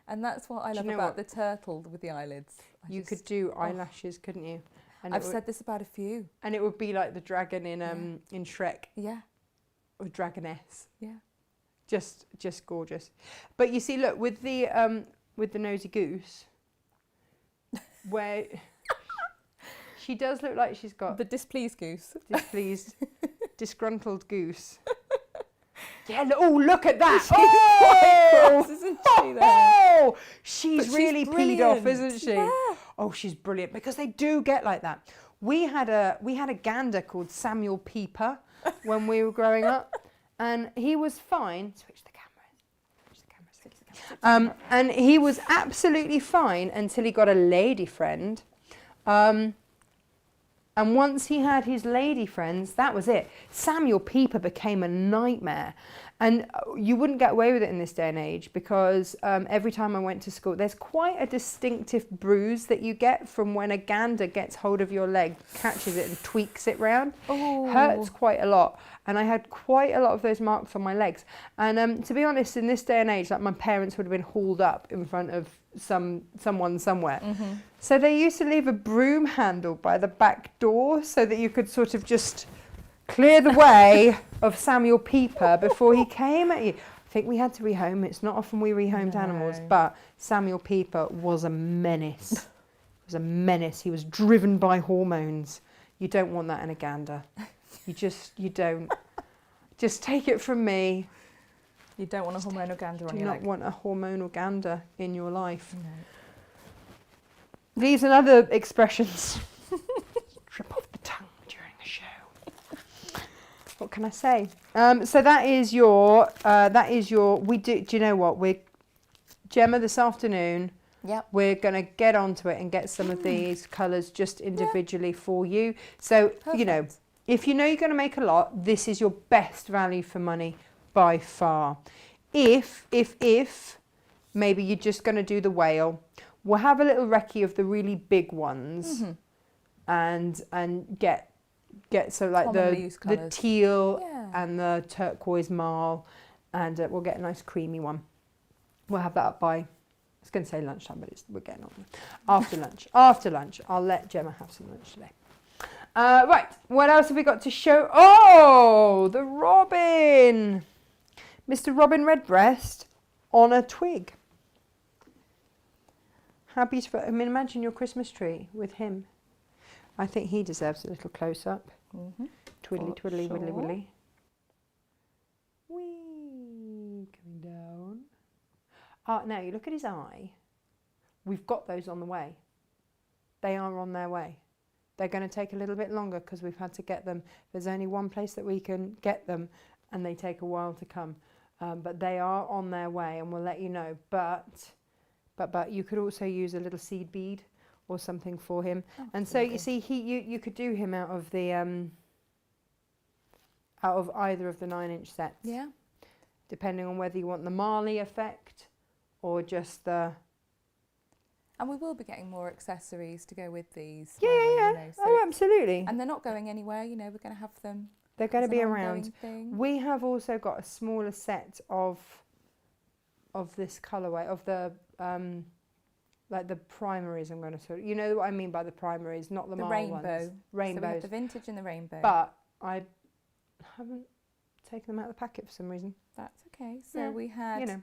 And that's what I love about the turtle with the eyelids. You could do eyelashes, couldn't you? And I've said this about a few. And it would be like the dragon in Shrek. Yeah. Or dragoness. Yeah. Just gorgeous. But you see, look, with the nosy goose, where she does look like she's got the displeased goose. Displeased, disgruntled goose. Yeah, look at that. Cross, isn't she, there? Oh, she's really peed off, isn't she? Yeah. Oh, she's brilliant because they do get like that. We had a gander called Samuel Pieper when we were growing up, and he was fine. Switch the camera. And he was absolutely fine until he got a lady friend. And once he had his lady friends, that was it. Samuel Pieper became a nightmare. And you wouldn't get away with it in this day and age because every time I went to school, there's quite a distinctive bruise that you get from when a gander gets hold of your leg, catches it and tweaks it round. Oh. Hurts quite a lot. And I had quite a lot of those marks on my legs. And to be honest, in this day and age, like my parents would have been hauled up in front of someone somewhere. Mm-hmm. So they used to leave a broom handle by the back door so that you could sort of just clear the way of Samuel Pieper before he came at you. I think we had to rehome. It's not often we rehomed animals, but Samuel Pieper was a menace. He was a menace. He was driven by hormones. You don't want that in a gander. You don't. Just take it from me. You don't want a hormonal gander on your leg. Do not want a hormonal gander in your life. No. These and other expressions trip off the tongue during the show. What can I say? So that is your. Do you know what? Gemma, this afternoon. Yep. We're going to get onto it and get some of these colours just individually for you. So you know, if you know you're going to make a lot, this is your best value for money by far. If maybe you're just going to do the whale, we'll have a little recce of the really big ones, and get so like the teal and the turquoise marl, and we'll get a nice creamy one. We'll have that up by, I was going to say lunchtime, but we're getting on after lunch. After lunch, I'll let Gemma have some lunch today. Right, what else have we got to show? Oh, the robin. Mr. Robin Redbreast on a twig. How beautiful. I mean, imagine your Christmas tree with him. I think he deserves a little close-up. Mm-hmm. Twiddly, twiddly, widdly, widdly. Whee, coming down. Now, you look at his eye. We've got those on the way. They are on their way. They're going to take a little bit longer because we've had to get them. There's only one place that we can get them, and they take a while to come. But they are on their way, and we'll let you know. But you could also use a little seed bead or something for him. Absolutely. And so you see, you could do him out of the out of either of the 9-inch sets. Yeah. Depending on whether you want the Marley effect or just the. And we will be getting more accessories to go with these. Yeah. You know, so absolutely. And they're not going anywhere. You know, we're going to have them. They're going to be around. We have also got a smaller set of this colourway, of the like the primaries. I'm going to sort of, you know what I mean by the primaries, not the rainbow ones. Rainbows. So we have the vintage and the rainbow. But I haven't taken them out of the packet for some reason. That's okay. So Yeah, we had, you know.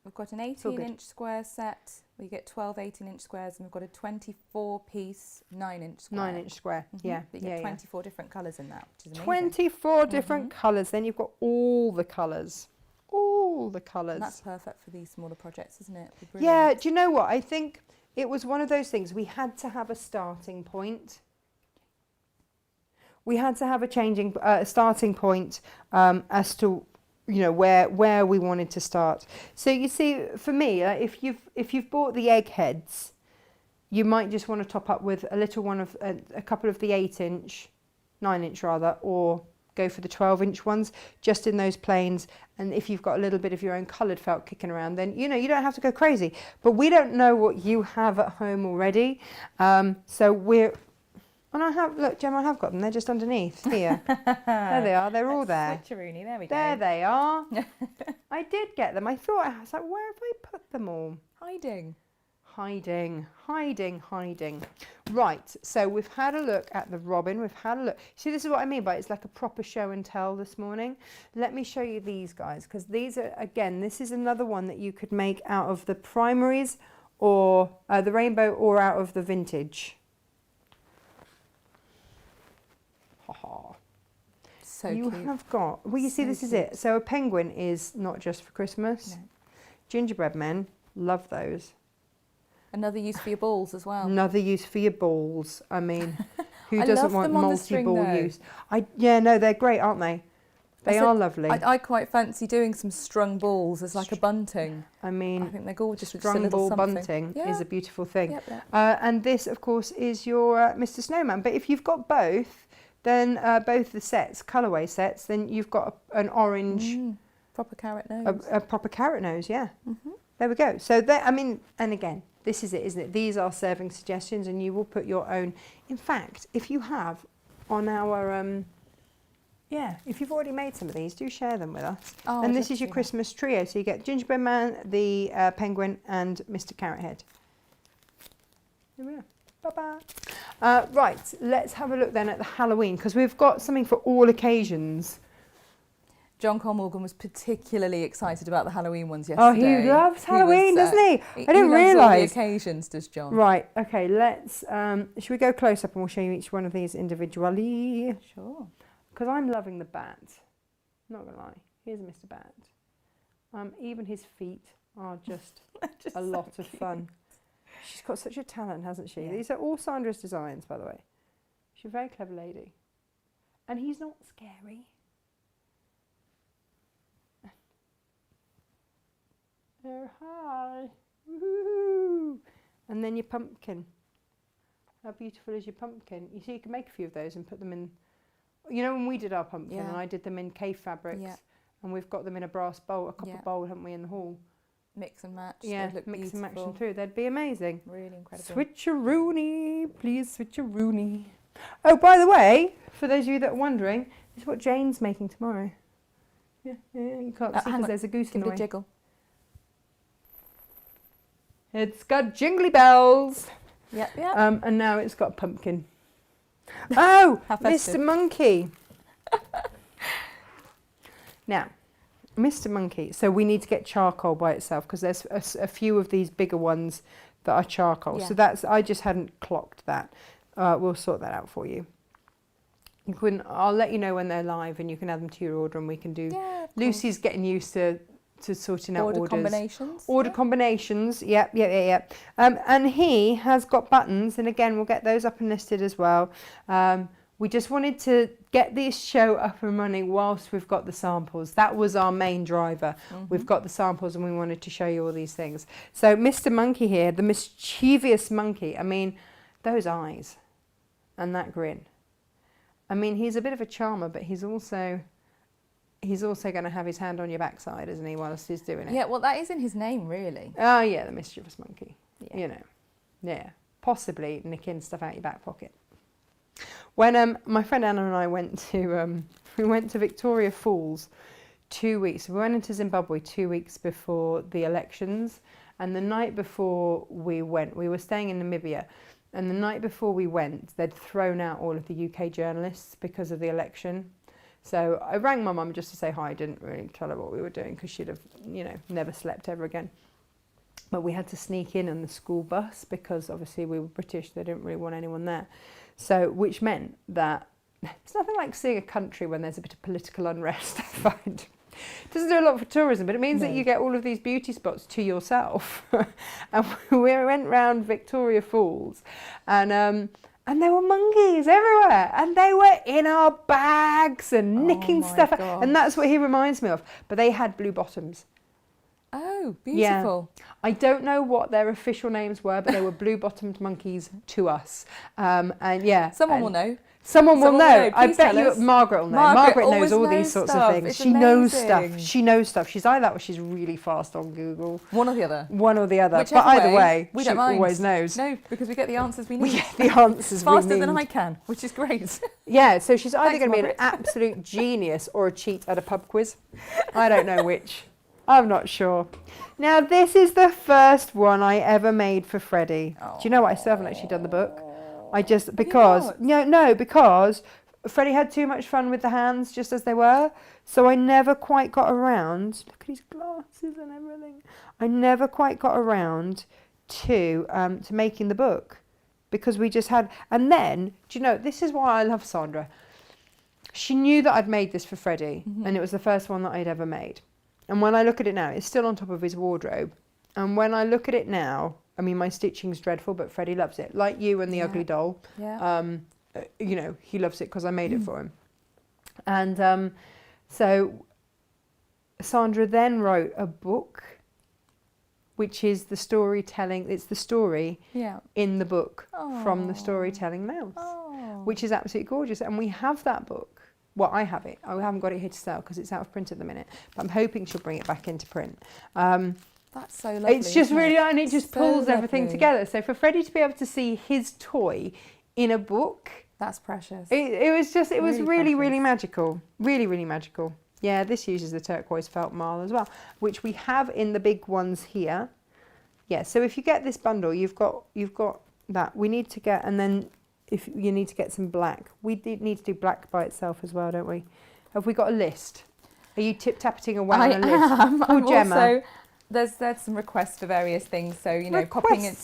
we've got an all good. 18-inch square set. We get 12 18-inch squares, and we've got a 24-piece 9-inch square. 9-inch square. Mhm. Yeah, But you yeah, get yeah. 24 different colours in that, which is amazing. 24 different colours. Then you've got all the colours. All the colours. And that's perfect for these smaller projects, isn't it? Yeah, do you know what? I think it was one of those things. We had to have a starting point. We had to have a starting point as to, you know, where we wanted to start. So you see, for me, if you've bought the egg heads, you might just want to top up with a little one of a couple of the 8-inch, 9-inch rather, or go for the 12-inch ones, just in those planes. And if you've got a little bit of your own coloured felt kicking around, then you know you don't have to go crazy. But we don't know what you have at home already, so we're. And I have, look, Gemma, I have got them. They're just underneath here. There they are. They're all there. Switcheroony, there we go. There they are. I did get them. I was like, where have I put them all? Hiding. Hiding, hiding, hiding. Right, so we've had a look at the robin. We've had a look. See, this is what I mean by it's like a proper show and tell this morning. Let me show you these guys, because these are, again, this is another one that you could make out of the primaries or the rainbow or out of the vintage. Ha ha. So you cute. have got, well, you see, So this is cute. it. So a penguin is not just for Christmas. No. Gingerbread men, love those. Another use for your balls as well. Another use for your balls. I mean, who I doesn't love want them on the string, multi-ball though. use? Yeah, no, they're great, aren't they? They said are lovely. I quite fancy doing some strung balls as like a bunting. I I mean, think they're gorgeous. with just a strung little ball something. bunting Yeah. is a beautiful thing. Yep, yep. And this, of course, is your Mr. Snowman. But if you've got both, then both the sets, colourway sets, then you've got an orange, Proper carrot nose. a proper carrot nose, yeah. Mhm. There we go. So, I mean, and again, this is it, isn't it? These are serving suggestions, and you will put your own. In fact, if you have on our, yeah, if you've already made some of these, do share them with us. Oh, and I'd this love is to your see Christmas trio. So you get Gingerbread Man, the Penguin, and Mr. Carrot Head. There we are. Bye-bye. Right, let's have a look then at the Halloween, because we've got something for all occasions. that. John Cole Morgan was particularly excited about the Halloween ones Oh, yesterday. he loves Halloween, was, doesn't he? I he didn't loves all the realise. occasions, does John? Right, okay, let's, should we go close up and we'll show you each one of these individually? Sure. Because I'm loving the bat. Not going to lie. Here's Mr. Bat. Even his feet are just a lot of fun. She's got such a talent, hasn't she? Yeah. These are all Sandra's designs, by the way. She's a very clever lady. And he's not scary. Oh, hi. Woohoo. And then your pumpkin. How beautiful is your pumpkin? You see, you can make a few of those and put them in. You know, when we did our pumpkin, Yeah. and I did them in cave fabrics, Yeah. and we've got them in a brass bowl, a copper Yeah. bowl, haven't we, in the hall? Mix and match. Yeah, They look mix and match them beautiful. through. They'd be amazing. Really incredible. Switcheroony, please switcheroony. Oh, by the way, for those of you that are wondering, this is what Jane's making tomorrow. Yeah, you can't see hang because on. there's a goose in Give the it a way. jiggle. It's got jingly bells. Yep, yep. And now it's got a pumpkin. Oh, How festive. Mr. Monkey. Now, Mr. Monkey. So we need to get charcoal by itself because there's a few of these bigger ones that are charcoal. Yeah. So that's, I just hadn't clocked that. We'll sort that out for you. I'll let you know when they're live and you can add them to your order and we can do. Yeah, of Lucy's getting used to sorting out order orders. combinations. Order Yeah. combinations, yep. And he has got buttons, and again, we'll get those up and listed as well. We just wanted to get this show up and running whilst we've got the samples. That was our main driver. We've got the samples and we wanted to show you all these things. So Mr. Monkey here, the mischievous monkey. I mean, those eyes and that grin. I mean, he's a bit of a charmer, but he's also going to have his hand on your backside, isn't he, whilst he's doing it? Yeah, well, that is in his name, really. Oh, yeah, the mischievous monkey. Yeah. You know, yeah. Possibly nicking stuff out your back pocket. When my friend Anna and I went to Victoria Falls 2 weeks. We went into Zimbabwe 2 weeks before the elections, and the night before we went, we were staying in Namibia. And the night before we went, they'd thrown out all of the UK journalists because of the election. So I rang my mum just to say hi. I didn't really tell her what we were doing because she'd have, never slept ever again. But we had to sneak in on the school bus because obviously we were British. They didn't really want anyone there. So, which meant that it's nothing like seeing a country when there's a bit of political unrest, I find. It doesn't do a lot for tourism, but it means that you get all of these beauty spots to yourself. And we went round Victoria Falls and there were monkeys everywhere and they were in our bags and nicking stuff. And that's what he reminds me of. But they had blue bottoms. Oh, beautiful. Yeah. I don't know what their official names were, but they were blue-bottomed monkeys to us. Someone will know. Someone will know. I Please bet tell you us. Margaret will know. Margaret knows all always these knows sorts stuff. of things. It's She knows amazing. stuff. She knows stuff. She's either that or she's really fast on Google. One or the other. One or the other. Whichever but either way, we she don't mind. always knows. No, because we get the answers we need. We get the answers we need. Faster than I can, which is great. Yeah, so she's either Thanks, going to be an absolute genius or a cheat at a pub quiz. I don't know which. I'm not sure. Now, this is the first one I ever made for Freddie. Do you know what? I still haven't actually done the book. Because Freddie had too much fun with the hands just as they were. So I never quite got around. Look at his glasses and everything. I never quite got around to making the book because we just had. And then, do you know, this is why I love Sandra. She knew that I'd made this for Freddie, and it was the first one that I'd ever made. And when I look at it now, it's still on top of his wardrobe. And when I look at it now, I mean, my stitching's dreadful, but Freddie loves it. Like you and the ugly doll. Yeah. He loves it because I made it for him. And so Sandra then wrote a book, which is the storytelling. It's the story in the book from the Storytelling Mouse, which is absolutely gorgeous. And we have that book. Well, I have it. I haven't got it here to sell because it's out of print at the minute. But I'm hoping she'll bring it back into print. That's so lovely. It's just really, and it just pulls everything lovely. together. So for Freddie to be able to see his toy in a book, that's precious. It was really, really precious. magical. Really, really magical. Yeah, this uses the turquoise felt marl as well, which we have in the big ones here. Yeah, so if you get this bundle, you've got that. We need to get, and then if you need to get some black, we need to do black by itself as well, don't we? Have we got a list? Are you tip-tappeting away on a list? I'm Gemma. also, there's some requests for various things. So, popping in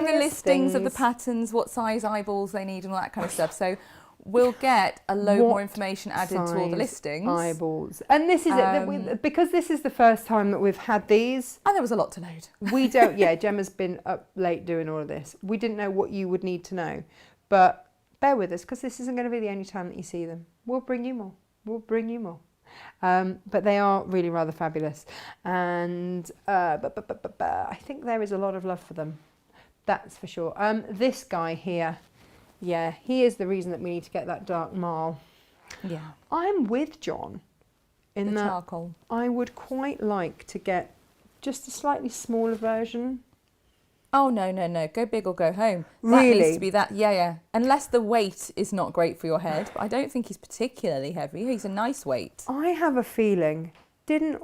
the listings of the patterns, what size eyeballs they need and all that kind of stuff. So we'll get a load more information added to all the listings. Eyeballs. And this is it. Because this is the first time that we've had these. And there was a lot to load. We don't, Gemma's been up late doing all of this. We didn't know what you would need to know. But bear with us because this isn't going to be the only time that you see them. We'll bring you more. But they are really rather fabulous. And I think there is a lot of love for them. That's for sure. This guy here, he is the reason that we need to get that dark marl. Yeah. I'm with John in the that charcoal. I would quite like to get just a slightly smaller version. Oh, no. Go big or go home. Really? That needs to be that, yeah. Unless the weight is not great for your head. But I don't think he's particularly heavy. He's a nice weight. I have a feeling, didn't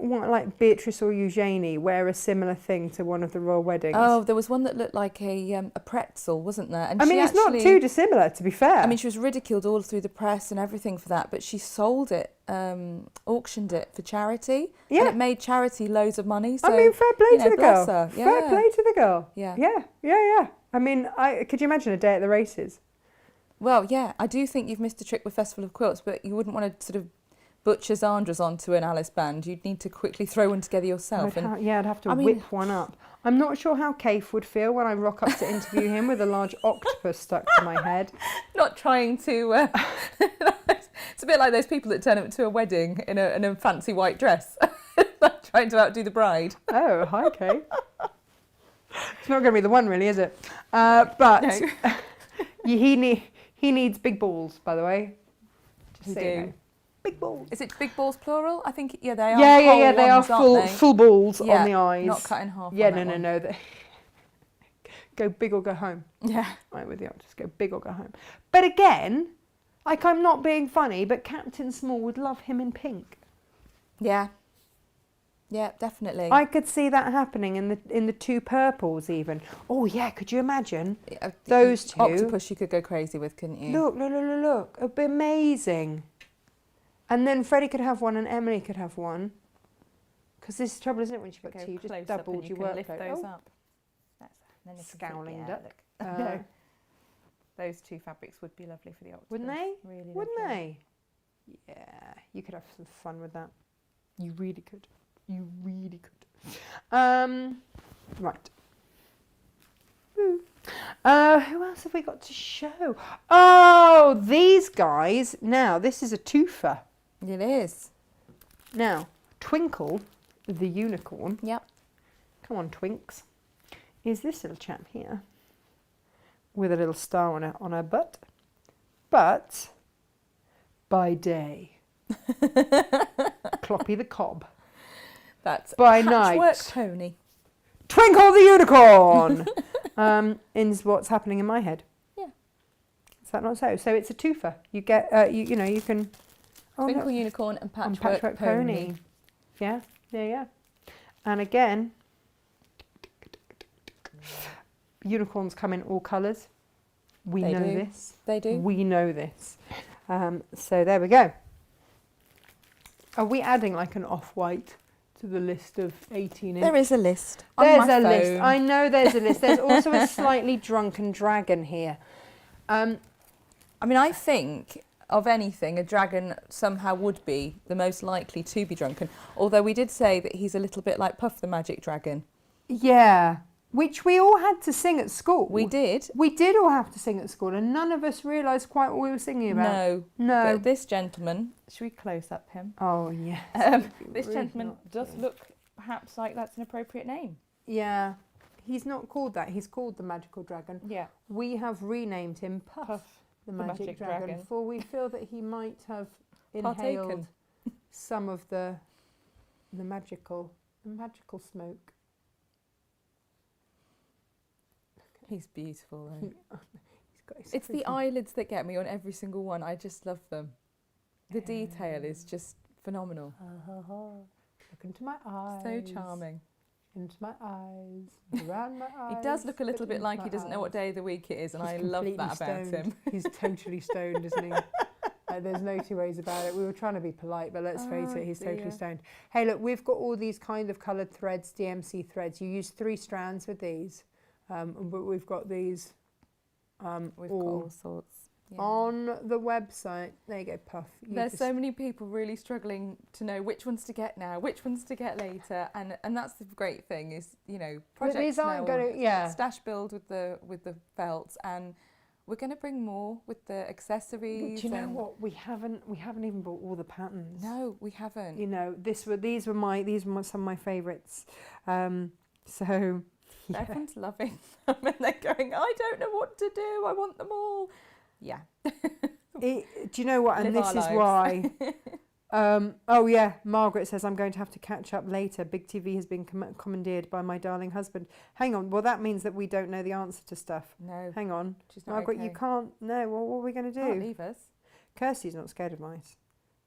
Beatrice or Eugenie wear a similar thing to one of the royal weddings? Oh, there was one that looked like a pretzel, wasn't there? And it's not too dissimilar, to be fair. I mean, she was ridiculed all through the press and everything for that, but she sold it, auctioned it for charity. Yeah. And it made charity loads of money. So, fair play to the girl. Her. Yeah. Fair play to the girl. Yeah. Yeah. I mean, could you imagine a day at the races? Well, yeah, I do think you've missed a trick with Festival of Quilts, but you wouldn't want to sort of butcher Zandras onto an Alice band. You'd need to quickly throw one together yourself. I'd have to whip one up. I'm not sure how Kaif would feel when I rock up to interview him with a large octopus stuck to my head. Not trying to... it's a bit like those people that turn up to a wedding in a fancy white dress, trying to outdo the bride. Oh, hi, Kaif. It's not going to be the one, really, is it? But no. he needs big balls, by the way. Just so you know. Big balls. Is it big balls plural? I think they are. Yeah. They are ones, full balls on the eyes. Not cut in half. Yeah, no. Go big or go home. Yeah. Right with you. Just go big or go home. But again, I'm not being funny, but Captain Small would love him in pink. Yeah. Yeah, definitely. I could see that happening in the two purples even. Oh yeah, could you imagine those two? Octopus you could go crazy with, couldn't you? Look. It'd be amazing. And then Freddie could have one and Emily could have one. Because this is the trouble, isn't it, when you've got Go two, you close just up doubled and your you can workload. lift those up. That's then you can see- Scowling yeah, duck. look. No. Those two fabrics would be lovely for the octopus. Wouldn't they? Really Wouldn't lovely. they? Yeah, you could have some fun with that. You really could. You really could. Right. Woo. Who else have we got to show? Oh, these guys. Now, this is a twofer. It is. Now, Twinkle, the unicorn. Yep. Come on, Twinks. Is this little chap here with a little star on her butt. But by day, Cloppy the Cob. That's by patchwork night, pony. Twinkle the unicorn. Is what's happening in my head. Yeah. Is that not so? So it's a twofer. You get, you know, you can. Twinkle unicorn and on patchwork, pony. Yeah, yeah. And again, unicorns come in all colours. We They know do. this. They do. We know this. So there we go. Are we adding like an off-white to the list of 18 inch? There is a list. There's on my a list. phone. I know there's a list. There's also a slightly drunken dragon here. I mean, I think of anything, a dragon somehow would be the most likely to be drunken. Although we did say that he's a little bit like Puff the Magic Dragon. Yeah, which we all had to sing at school. We did. We did all have to sing at school, and none of us realised quite what we were singing about. No. No. But this gentleman, should we close up him? Oh, yes. This Rude gentleman not does to. look perhaps like that's an appropriate name. Yeah. He's not called that. He's called the Magical Dragon. Yeah. We have renamed him Puff, the Magic Dragon, for we feel that he might have inhaled Partaken. some of the magical smoke. He's beautiful though. He's got his It's the freaking- eyelids that get me on every single one. I just love them. The detail is just phenomenal. Look into my eyes. So charming. Into my eyes. Around my eyes. He does look a little bit into like my he doesn't know what eyes. day of the week it is, and He's I love completely that about stoned. him. He's totally stoned, isn't he? There's no two ways about it. We were trying to be polite, but let's face Oh, it, he's totally dear. stoned. Hey, look, we've got all these kind of coloured threads, DMC threads. You use 3 strands with these, but we've got these We've got all sorts. Yeah. on the website. There you go, Puff. You There's just- so many people really struggling to know which ones to get now, which ones to get later, and that's the great thing is, you know, Well, projects these aren't now going are to, yeah. stash build with the felts, and we're going to bring more with the accessories. Do you know and- what? We haven't even bought all the patterns. No, we haven't. You know, these were some of my favourites. So yeah. Everyone's loving them, and they're going, I don't know what to do. I want them all. Yeah. Do you know what? And Live this our is why. Oh yeah, Margaret says I'm going to have to catch up later. Big TV has been commandeered by my darling husband. Hang on. Well, that means that we don't know the answer to stuff. No, Hang on, she's not Margaret. okay. You can't. No. Well, what are we going to Can't do? leave us. Kirsty's not scared of mice.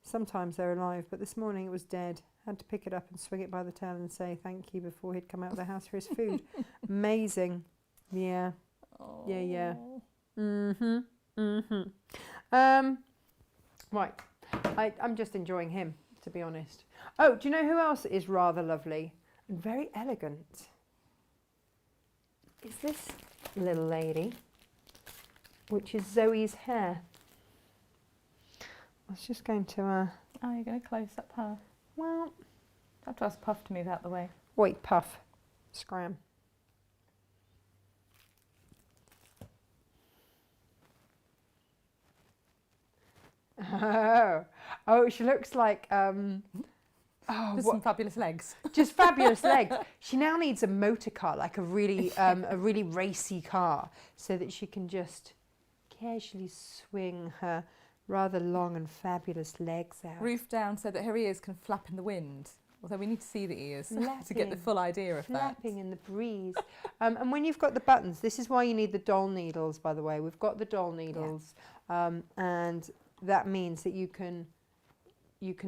Sometimes they're alive, but this morning it was dead. Had to pick it up and swing it by the tail and say thank you before he'd come out of the house for his food. Amazing. Yeah. Oh. Yeah. Right. I'm just enjoying him, to be honest. Oh, do you know who else is rather lovely and very elegant? Is this little lady, which is Zoe's hair. I was just going to, Oh, you're going to close up her. well, Have to ask Puff to move out the way. wait, Puff, scram. Oh, she looks like With some fabulous legs. just fabulous legs. She now needs a motor car, like a really racy car, so that she can just casually swing her rather long and fabulous legs out. Roof down so that her ears can flap in the wind. Although we need to see the ears to get the Flapping. full idea of that. Flapping in the breeze. And when you've got the buttons, this is why you need the doll needles, by the way. We've got the doll needles, and that means that you can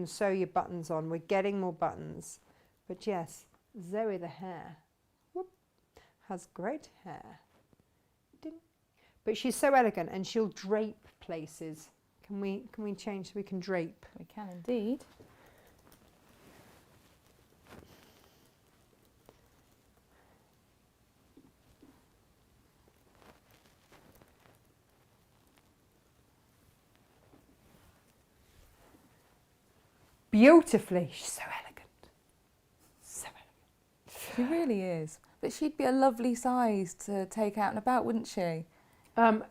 sew your buttons on. We're getting more buttons. But yes, Zoe the hair has great hair. Ding. But she's so elegant, and she'll drape places. Can we change so we can drape? We can indeed. Beautifully. She's so elegant. So elegant. She really is. But she'd be a lovely size to take out and about, wouldn't she?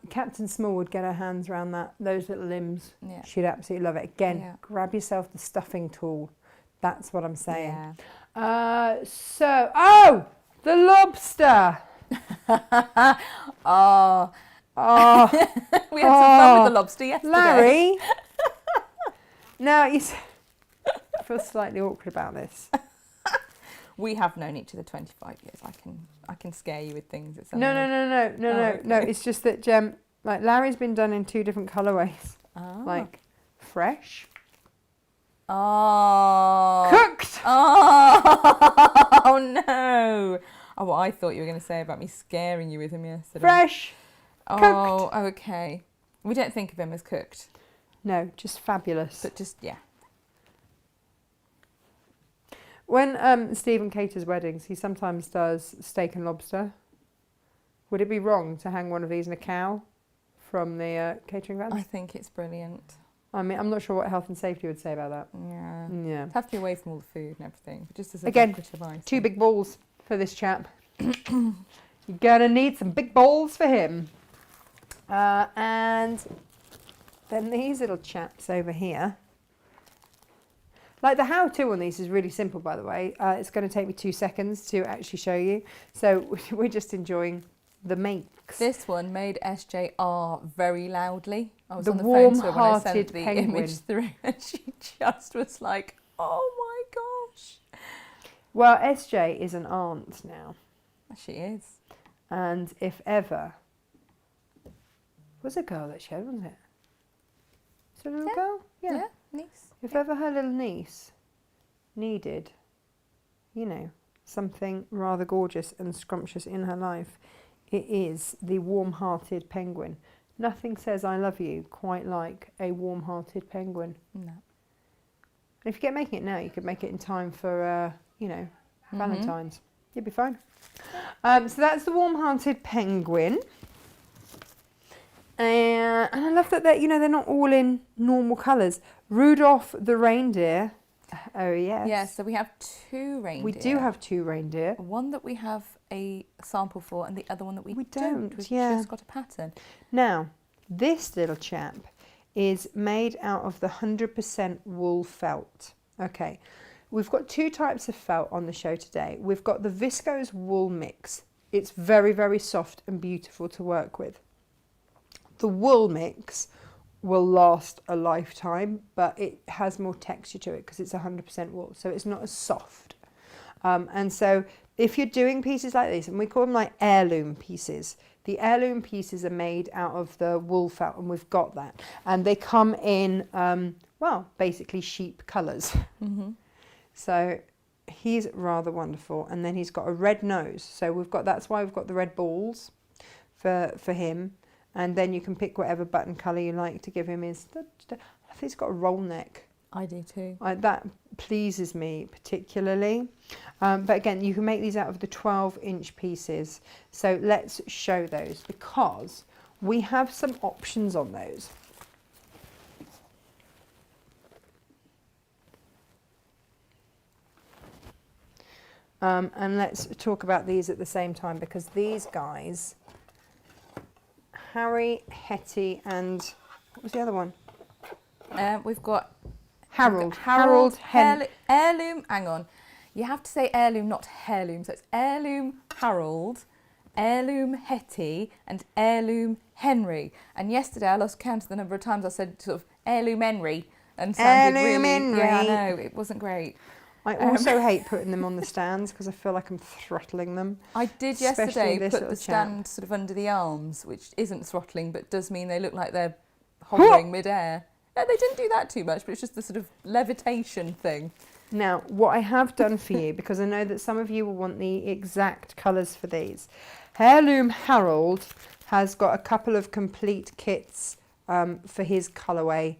Captain Small would get her hands around those little limbs. Yeah. She'd absolutely love it. Again, Yeah. grab yourself the stuffing tool. That's what I'm saying. Yeah. Oh, the lobster. Oh. Oh, We had some fun with the lobster yesterday. Larry. Now, I feel slightly awkward about this. We have known each other 25 years. I can scare you with things. It's No. okay. It's just that like Larry's been done in 2 different colourways. Ah. Like fresh, Oh. cooked. Oh no. Oh, what I thought you were going to say about me scaring you with him yesterday. Fresh. Oh, okay. We don't think of him as cooked, No, just fabulous. but just, yeah. When Stephen caters weddings, he sometimes does steak and lobster. Would it be wrong to hang one of these in a cow from the catering vans? I think it's brilliant. I mean, I'm not sure what health and safety would say about that. Yeah. Yeah. It'd have to be away from all the food and everything, but just as a Again, decorative item. 2 big balls for this chap. You're gonna need some big balls for him. And then these little chaps over here. Like the how-to on these is really simple, by the way. It's going to take me 2 seconds to actually show you. So we're just enjoying the makes. This one made SJR very loudly. I was The on the phone to her when I warm-hearted sent the penguin. image through, and she just was like, "Oh my gosh!" Well, SJ is an aunt now, She is. and if ever, was a girl that she had, wasn't it? Is it a little Yeah. girl? Yeah, niece. If ever her little niece needed, something rather gorgeous and scrumptious in her life, it is the warm-hearted penguin. Nothing says I love you quite like a warm-hearted penguin. No. And if you get making it now, you could make it in time for, Valentine's. You'd be fine. So that's the warm-hearted penguin. And I love that they're not all in normal colours. Rudolph the reindeer. Oh yes. Yeah, so we have 2 reindeer. We do have 2 reindeer. One that we have a sample for, and the other one that we don't. We've yeah. just got a pattern. Now, this little chap is made out of the 100% wool felt. Okay, we've got 2 types of felt on the show today. We've got the viscose wool mix. It's very, very soft and beautiful to work with. The wool mix will last a lifetime, but it has more texture to it because it's 100% wool, so it's not as soft. And so if you're doing pieces like this, and we call them like heirloom pieces, the heirloom pieces are made out of the wool felt, and we've got that. And they come in, basically sheep colours. Mm-hmm. So he's rather wonderful. And then he's got a red nose. So that's why we've got the red balls for him. And then you can pick whatever button colour you like to give him. I think he's got a roll neck. I do too. That pleases me particularly. But again, you can make these out of the 12-inch pieces. So let's show those because we have some options on those. And let's talk about these at the same time because these guys... Harry, Hetty, and what was the other one? We've got Harold. Heirloom. Hang on, you have to say heirloom, not heirloom. So it's heirloom Harold, heirloom Hetty, and heirloom Henry. And yesterday I lost count of the number of times I said sort of heirloom Henry, and sounded Heirloom really. Henry. Yeah, I know it wasn't great. I also hate putting them on the stands because I feel like I'm throttling them. I did Especially yesterday this put little the chap. stand sort of under the arms, which isn't throttling, but does mean they look like they're hovering midair. No, they didn't do that too much, but it's just the sort of levitation thing. Now, what I have done for you, because I know that some of you will want the exact colours for these. Heirloom Harold has got a couple of complete kits for his colourway,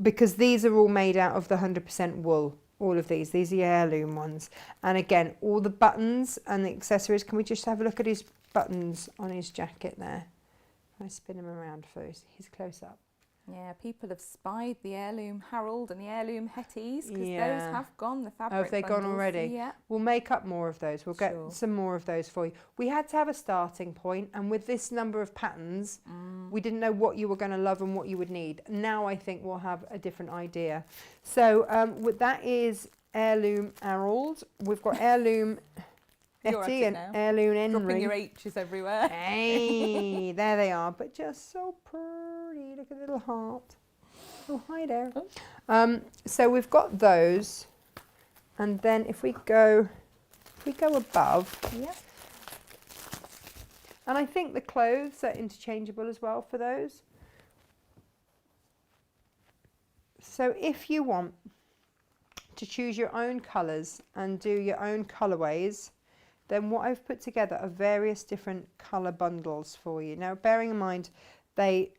because these are all made out of the 100% wool. All of these are the heirloom ones. And again, all the buttons and the accessories. Can we just have a look at his buttons on his jacket there? I spin him around first. He's close up. Yeah, people have spied the heirloom Harold and the heirloom Hetties, because Yeah. those have gone, the fabric Oh, have they gone bundles. already? Yeah. We'll make up more of those. We'll get Sure. some more of those for you. We had to have a starting point, and with this number of patterns, we didn't know what you were going to love and what you would need. Now I think we'll have a different idea. So that is heirloom Harold. We've got heirloom You're at Etty it and now. heirloom Dropping Henry. your H's everywhere. Hey, there they are, but just so pretty. Look at the little heart. Oh, hi there. So we've got those, and then if we go above, Yeah. and I think the clothes are interchangeable as well for those. So if you want to choose your own colours and do your own colourways, then what I've put together are various different colour bundles for you. Now, bearing in mind, they're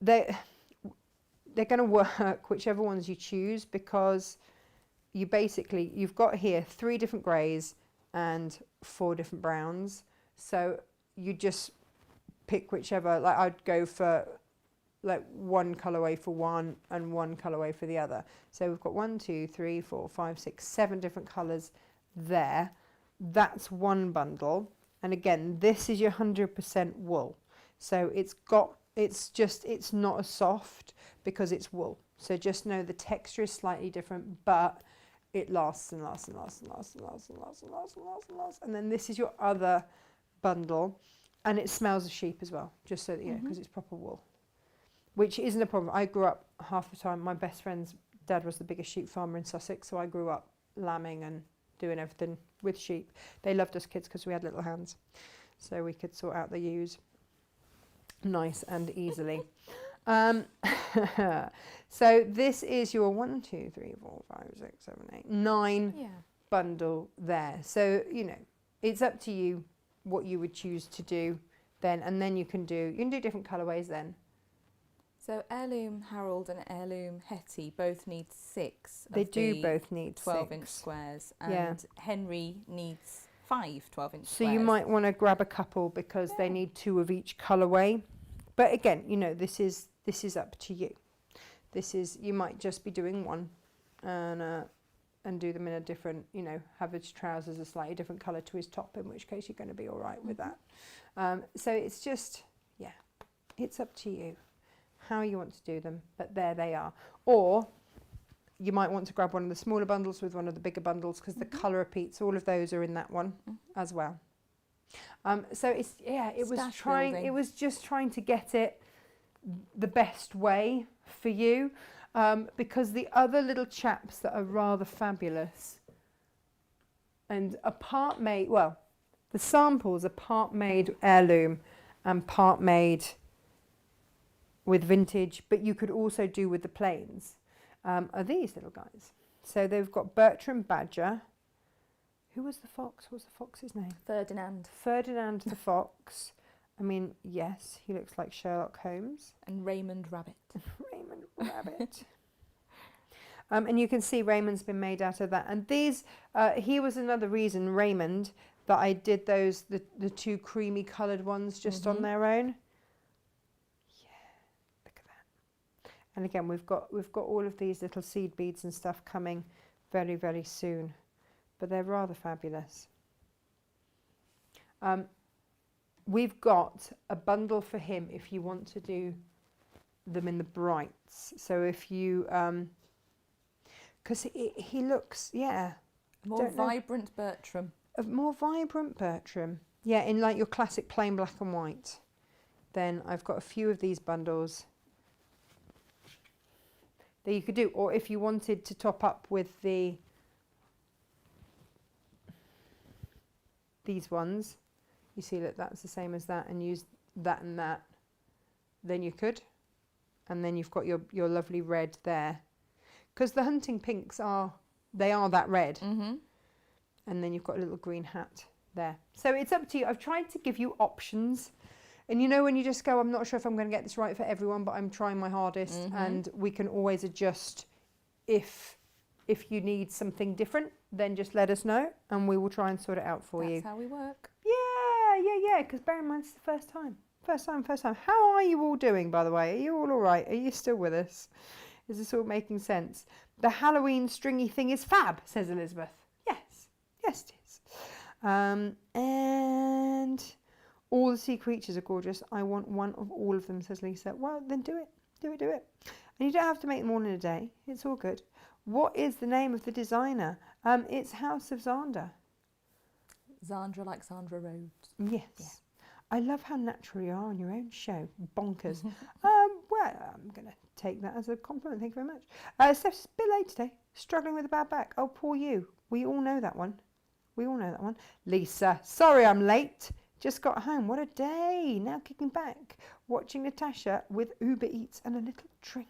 going to work whichever ones you choose, because you've got here 3 different greys and 4 different browns. So you just pick whichever. Like, I'd go for like one colourway for one and one colourway for the other. So we've got 1, 2, 3, 4, 5, 6, 7 different colours there. That's one bundle. And again, this is your 100% wool. So it's not as soft because it's wool. So just know the texture is slightly different, but it lasts and lasts and lasts and lasts and lasts and lasts and lasts and lasts and lasts. And then this is your other bundle, and it smells of sheep as well, just so that you know, because it's proper wool, which isn't a problem. I grew up half the time. My best friend's dad was the biggest sheep farmer in Sussex, so I grew up lambing and doing everything with sheep. They loved us kids because we had little hands, so we could sort out the ewes nice and easily. So this is your 1, 2, 3, 4, 5, 6, 7, 8, 9 bundle there. So you know, it's up to you what you would choose to do then, and then you can do different colourways then. So heirloom Harold and heirloom Hetty both need 6. They do both need 12-inch 6 squares, and Henry needs 5 12-inch squares. So you might want to grab a couple, because they need 2 of each colourway. But again, you know, this is up to you. You might just be doing one, and do them in a different, you know, have his trousers a slightly different colour to his top, in which case you're going to be all right with that. So it's just, it's up to you how you want to do them, but there they are. Or you might want to grab one of the smaller bundles with one of the bigger bundles, because the colour repeats. All of those are in that one as well. So it's it was just trying to get it the best way for you, because the other little chaps that are rather fabulous and are part made, well, the samples are part made heirloom and part made with vintage, but you could also do with the plains, are these little guys. So they've got Bertram Badger. Who was the fox? What was the fox's name? Ferdinand. Ferdinand the fox. I mean, yes, he looks like Sherlock Holmes. And Raymond Rabbit. Raymond Rabbit. And you can see Raymond's been made out of that. And these, he was another reason, Raymond, that I did those, the 2 creamy coloured ones just on their own. And again, we've got all of these little seed beads and stuff coming very, very soon, but they're rather fabulous. We've got a bundle for him if you want to do them in the brights. So if you, because he looks, More vibrant Bertram. A more vibrant Bertram. Yeah, in like your classic plain black and white. Then I've got a few of these bundles that you could do, or if you wanted to top up with these ones, you see that that's the same as that, and use that and that, then you could, and then you've got your lovely red there, because the hunting pinks are that red, and then you've got a little green hat there. So it's up to you. I've tried to give you options And you know when you just go, I'm not sure if I'm going to get this right for everyone, but I'm trying my hardest, and we can always adjust if you need something different, then just let us know and we will try and sort it out for you. That's how we work. Yeah, because bear in mind it's the first time. First time. How are you all doing, by the way? Are you all right? Are you still with us? Is this all making sense? The Halloween stringy thing is fab, says Elizabeth. Yes, it is. And all the sea creatures are gorgeous. I want one of all of them, says Lisa. Well, then do it. Do it. And you don't have to make them all in a day. It's all good. What is the name of the designer? It's House of Zander. Zander like Sandra Rhodes. Yes. Yeah. I love how natural you are on your own show. Bonkers. Well, I'm going to take that as a compliment. Thank you very much. Steph's a bit late today. Struggling with a bad back. Oh, poor you. We all know that one. Lisa, sorry I'm late. Just got home. What a day. Now kicking back. Watching Natasha with Uber Eats and a little drink.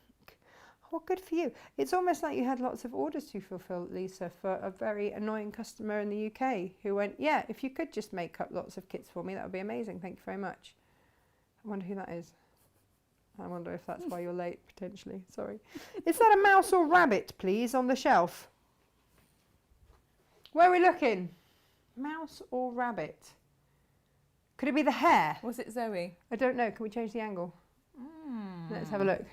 Oh, good for you. It's almost like you had lots of orders to fulfill, Lisa, for a very annoying customer in the UK who went, yeah, if you could just make up lots of kits for me, that would be amazing. Thank you very much. I wonder who that is. I wonder if that's why you're late, potentially. Sorry. Is that a mouse or rabbit, please, on the shelf? Where are we looking? Mouse or rabbit? Could it be the hare? Was it Zoe? I don't know. Can we change the angle? Let's have a look.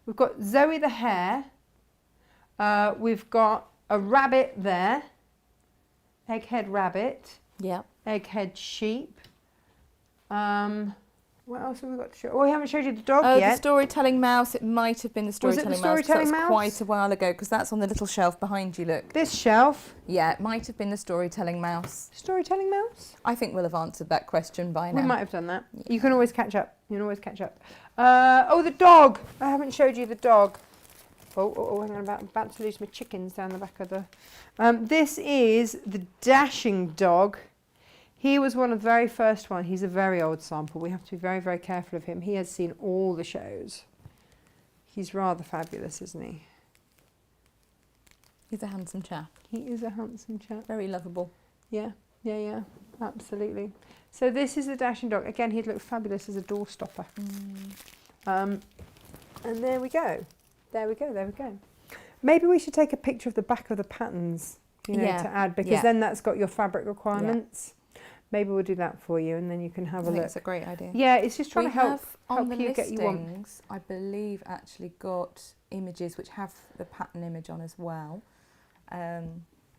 We've got Zoe the hare. We've got a rabbit there. Egghead rabbit. Yeah. Egghead sheep. What else have we got to show? Oh, we haven't showed you the dog yet. yet. The storytelling mouse. It might have been the storytelling mouse. Storytelling mouse? Quite a while ago, because that's on the little shelf behind you. Look. This shelf. Yeah, it might have been the storytelling mouse. Storytelling mouse. I think we'll have answered that question by now. We might have done that. Yeah. You can always catch up. Oh, the dog. I haven't showed you the dog. Oh, hang on. I'm about to lose my chickens down the back of the... this is the Dashing dog. He was one of the very first one. He's a very old sample. We have to be very, very careful of him. He has seen all the shows. He's rather fabulous, isn't he? He's a handsome chap. He is a handsome chap. Very lovable. Yeah. Absolutely. So this is the Dashing dog. Again, he'd look fabulous as a door stopper. And there we go. Maybe we should take a picture of the back of the patterns, to add, because then that's got your fabric requirements. Yeah. Maybe we'll do that for you, and then you can have a look. It's a great idea. Yeah, it's just trying to help you get you one. I believe actually got images which have the pattern image on as well. The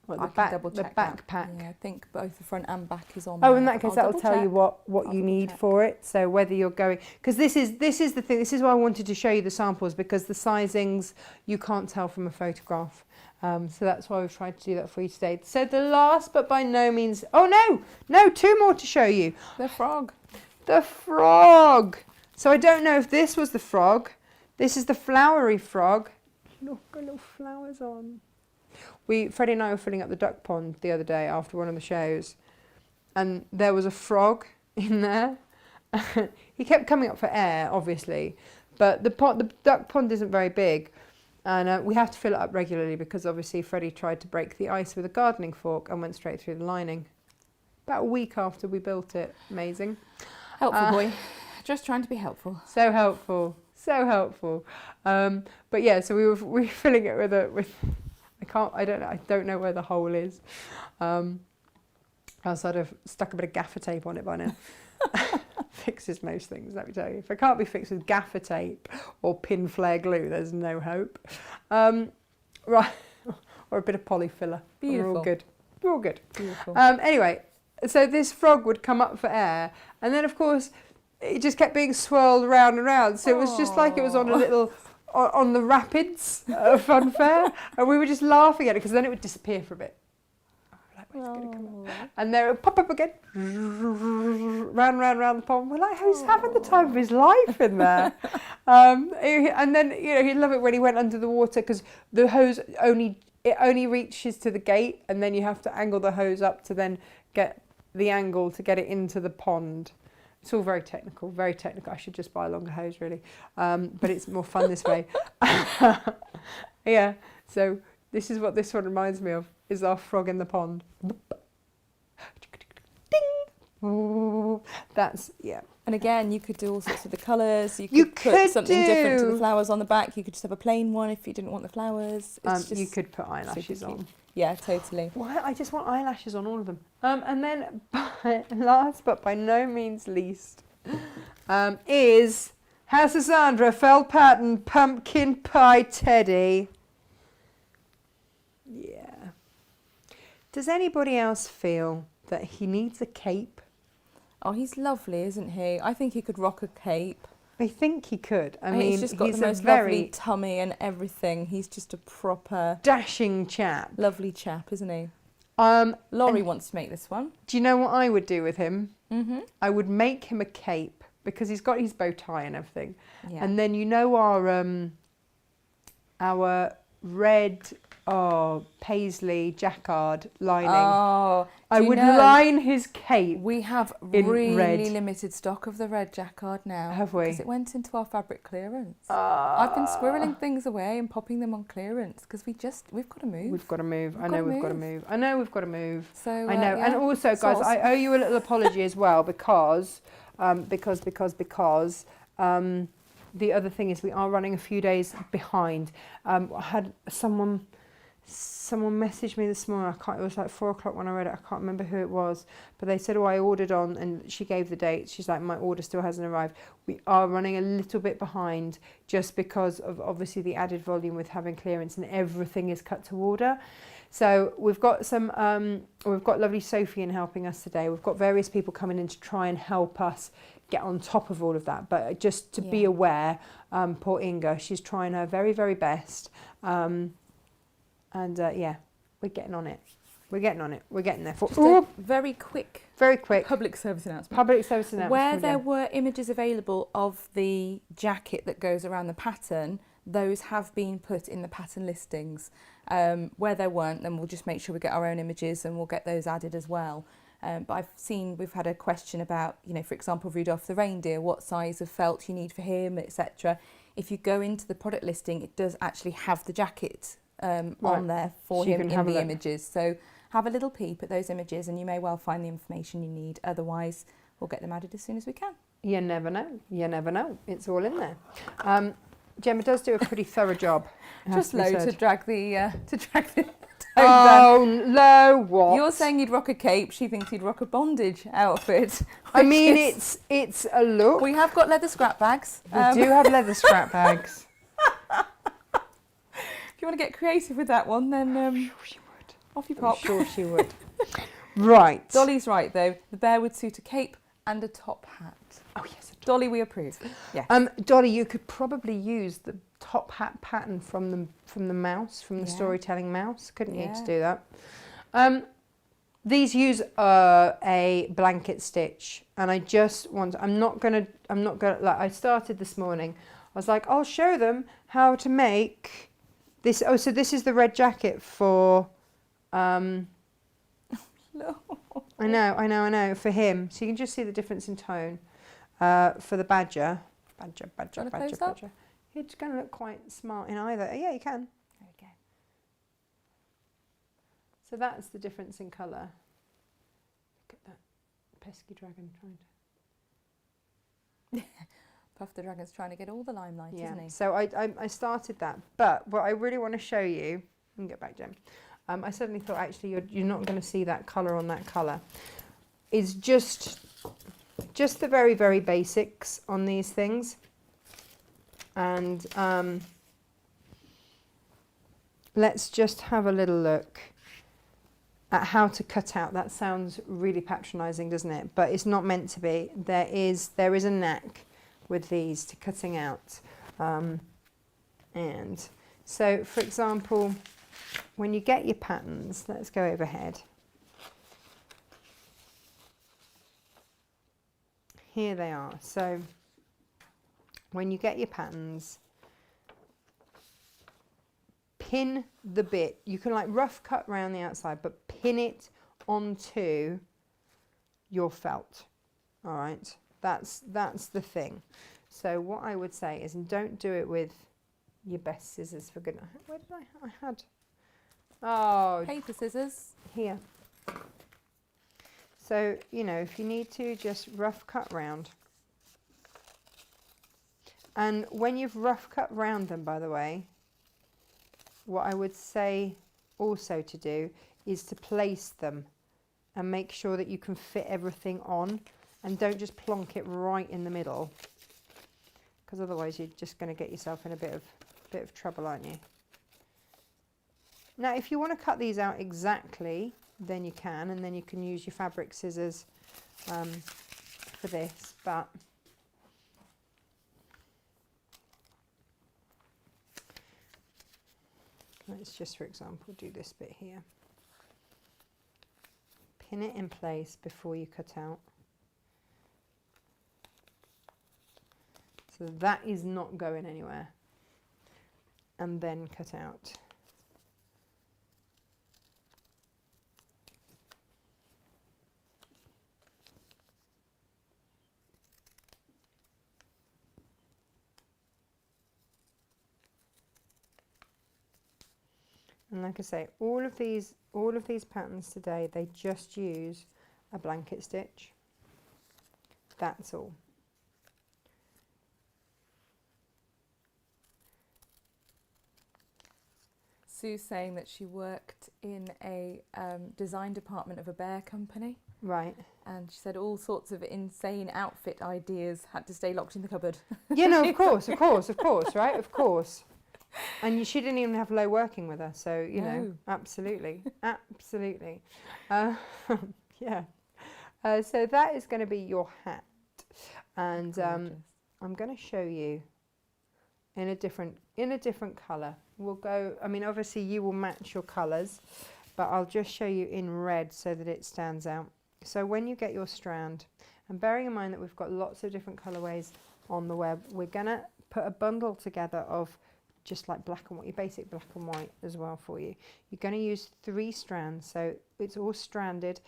backpack. Yeah, I think both the front and back is on. Oh, there. in that case, that'll tell you what you need for it. So whether you're going, because this is the thing. This is why I wanted to show you the samples, because the sizings you can't tell from a photograph. So that's why we've tried to do that for you today. So the last, but by no means... Oh, no, 2 more to show you. The frog. The frog. So I don't know if this was the frog. This is the flowery frog. Look, got little flowers on. Freddie and I were filling up the duck pond the other day after one of the shows. And there was a frog in there. He kept coming up for air, obviously. But the duck pond isn't very big. And we have to fill it up regularly because obviously Freddie tried to break the ice with a gardening fork and went straight through the lining. About a week after we built it. Amazing. Helpful boy. Just trying to be helpful. So helpful. But yeah, so we were filling it with I don't know where the hole is. I sort of stuck a bit of gaffer tape on it by now. Fixes most things, let me tell you. If it can't be fixed with gaffer tape or pin flare glue, there's no hope. Right, or a bit of polyfiller. Beautiful. We're all good. Beautiful. Anyway, so this frog would come up for air, and then of course it just kept being swirled round and round. So it was just like it was on a little on the rapids of Funfair, and we were just laughing at it because then it would disappear for a bit. When's it going to come up? And then it would pop up again, round the pond. We're like, he's having the time of his life in there. And then, he'd love it when he went under the water because the hose only reaches to the gate, and then you have to angle the hose up to then get the angle to get it into the pond. It's all very technical, very technical. I should just buy a longer hose, really. But it's more fun this way. Yeah, so this is what this one reminds me of, is our frog in the pond. Ding! That's, yeah. And again, you could do all sorts of the colours. You You could put could something different to the do- flowers on the back. You could just have a plain one if you didn't want the flowers. It's just You could put eyelashes super cute. on. Yeah, totally. Well, I just want eyelashes on all of them. And then, last but by no means least, is House of Zander felt pattern pumpkin pie teddy. Yeah. Does anybody else feel that he needs a cape? Oh, he's lovely, isn't he? I think he could rock a cape. I think he could. I mean, he's just got he's the a most very lovely tummy and everything. He's just a proper dashing chap. lovely chap, isn't he? and Laurie wants to make this one. do you know what I would do with him? Mm-hmm. I would make him a cape because he's got his bow tie and everything. Yeah. And then you know our red paisley jacquard lining. Oh, I do you would know, line his cape. we have in really red. limited stock of the red jacquard now. Have we? Because it went into our fabric clearance. I've been squirreling things away and popping them on clearance because we've got to move. We've got to move. We've I know gotta we've got to move. move. I know we've got to move. So I know. yeah. And also, guys, Sauce. I owe you a little apology as well because the other thing is we are running a few days behind. I had someone messaged me this morning. It was like 4 o'clock when I read it. I can't remember who it was, but they said, "Oh, I ordered on," and she gave the date. She's like, "My order still hasn't arrived." We are running a little bit behind just because of obviously the added volume with having clearance and everything is cut to order. So we've got we've got lovely Sophie in helping us today. We've got various people coming in to try and help us get on top of all of that. But just to be aware, poor Inga, she's trying her very, very best. Yeah, we're getting on it. We're getting on it. We're getting there. Just a very quick public service announcement. Public service announcement. Where there were images available of the jacket that goes around the pattern, those have been put in the pattern listings. Where there weren't, then we'll just make sure we get our own images and we'll get those added as well. But we've had a question about, for example, Rudolph the reindeer, what size of felt you need for him, etc. If you go into the product listing, it does actually have the jacket on there for him in the images. So have a little peep at those images and you may well find the information you need. Otherwise, we'll get them added as soon as we can. You never know. You never know. It's all in there. Gemma does do a pretty thorough job. Just low to drag the Oh, low what? You're saying you'd rock a cape. She thinks you'd rock a bondage outfit. I mean, it's a look. We have got leather scrap bags. We do have leather scrap bags. If you want to get creative with that one, then I'm sure she would. Off you pop. I'm sure she would. Right. Dolly's right though. The bear would suit a cape and a top hat. Oh yes. Dolly, we approve. Yeah. Dolly, you could probably use the top hat pattern from the mouse, from the storytelling mouse, couldn't you, to do that? These use a blanket stitch, and I just want. I'm not gonna. Like I started this morning. I was like, I'll show them how to make this. Oh, so this is the red jacket for. No. I know. For him, so you can just see the difference in tone. For the badger. It's going to look quite smart in either. Yeah, you can. There we go. So that's the difference in colour. Look at that pesky dragon trying to... Puff the Dragon's trying to get all the limelight, isn't he? So I started that. But what I really want to show you... And get back, Jem. I suddenly thought, actually, you're not going to see that colour on that colour. It's just the very, very basics on these things. And let's just have a little look at how to cut out. That sounds really patronising, doesn't it? But it's not meant to be. There is a knack with these to cutting out. And so, for example, when you get your patterns, let's go overhead. Here they are. So when you get your patterns, pin the bit. You can like rough cut around the outside, but pin it onto your felt. All right, that's the thing. So what I would say is, and don't do it with your best scissors for goodness. Where did I had? Oh, paper scissors. Here. So, you know, if you need to, just rough cut round. And when you've rough cut round them, by the way, what I would say also to do is to place them and make sure that you can fit everything on, and don't just plonk it right in the middle, because otherwise you're just going to get yourself in a bit of trouble, aren't you? Now, if you want to cut these out exactly, then you can, and then you can use your fabric scissors for this, but let's just, for example, do this bit here. Pin it in place before you cut out. So that is not going anywhere. And then cut out. And like I say, all of these patterns today, they just use a blanket stitch. That's all. Sue's saying that she worked in a design department of a bear company. Right. And she said all sorts of insane outfit ideas had to stay locked in the cupboard. Yeah, no, of course, right? Of course. And she didn't even have Lo working with her, so, you know, absolutely, absolutely. Yeah. So that is going to be your hat. And I'm going to show you in a different colour. We'll go, I mean, obviously you will match your colours, but I'll just show you in red so that it stands out. So when you get your strand, and bearing in mind that we've got lots of different colourways on the web, we're going to put a bundle together of just like black and white, your basic black and white as well for you. You're going to use 3 strands, so it's all stranded.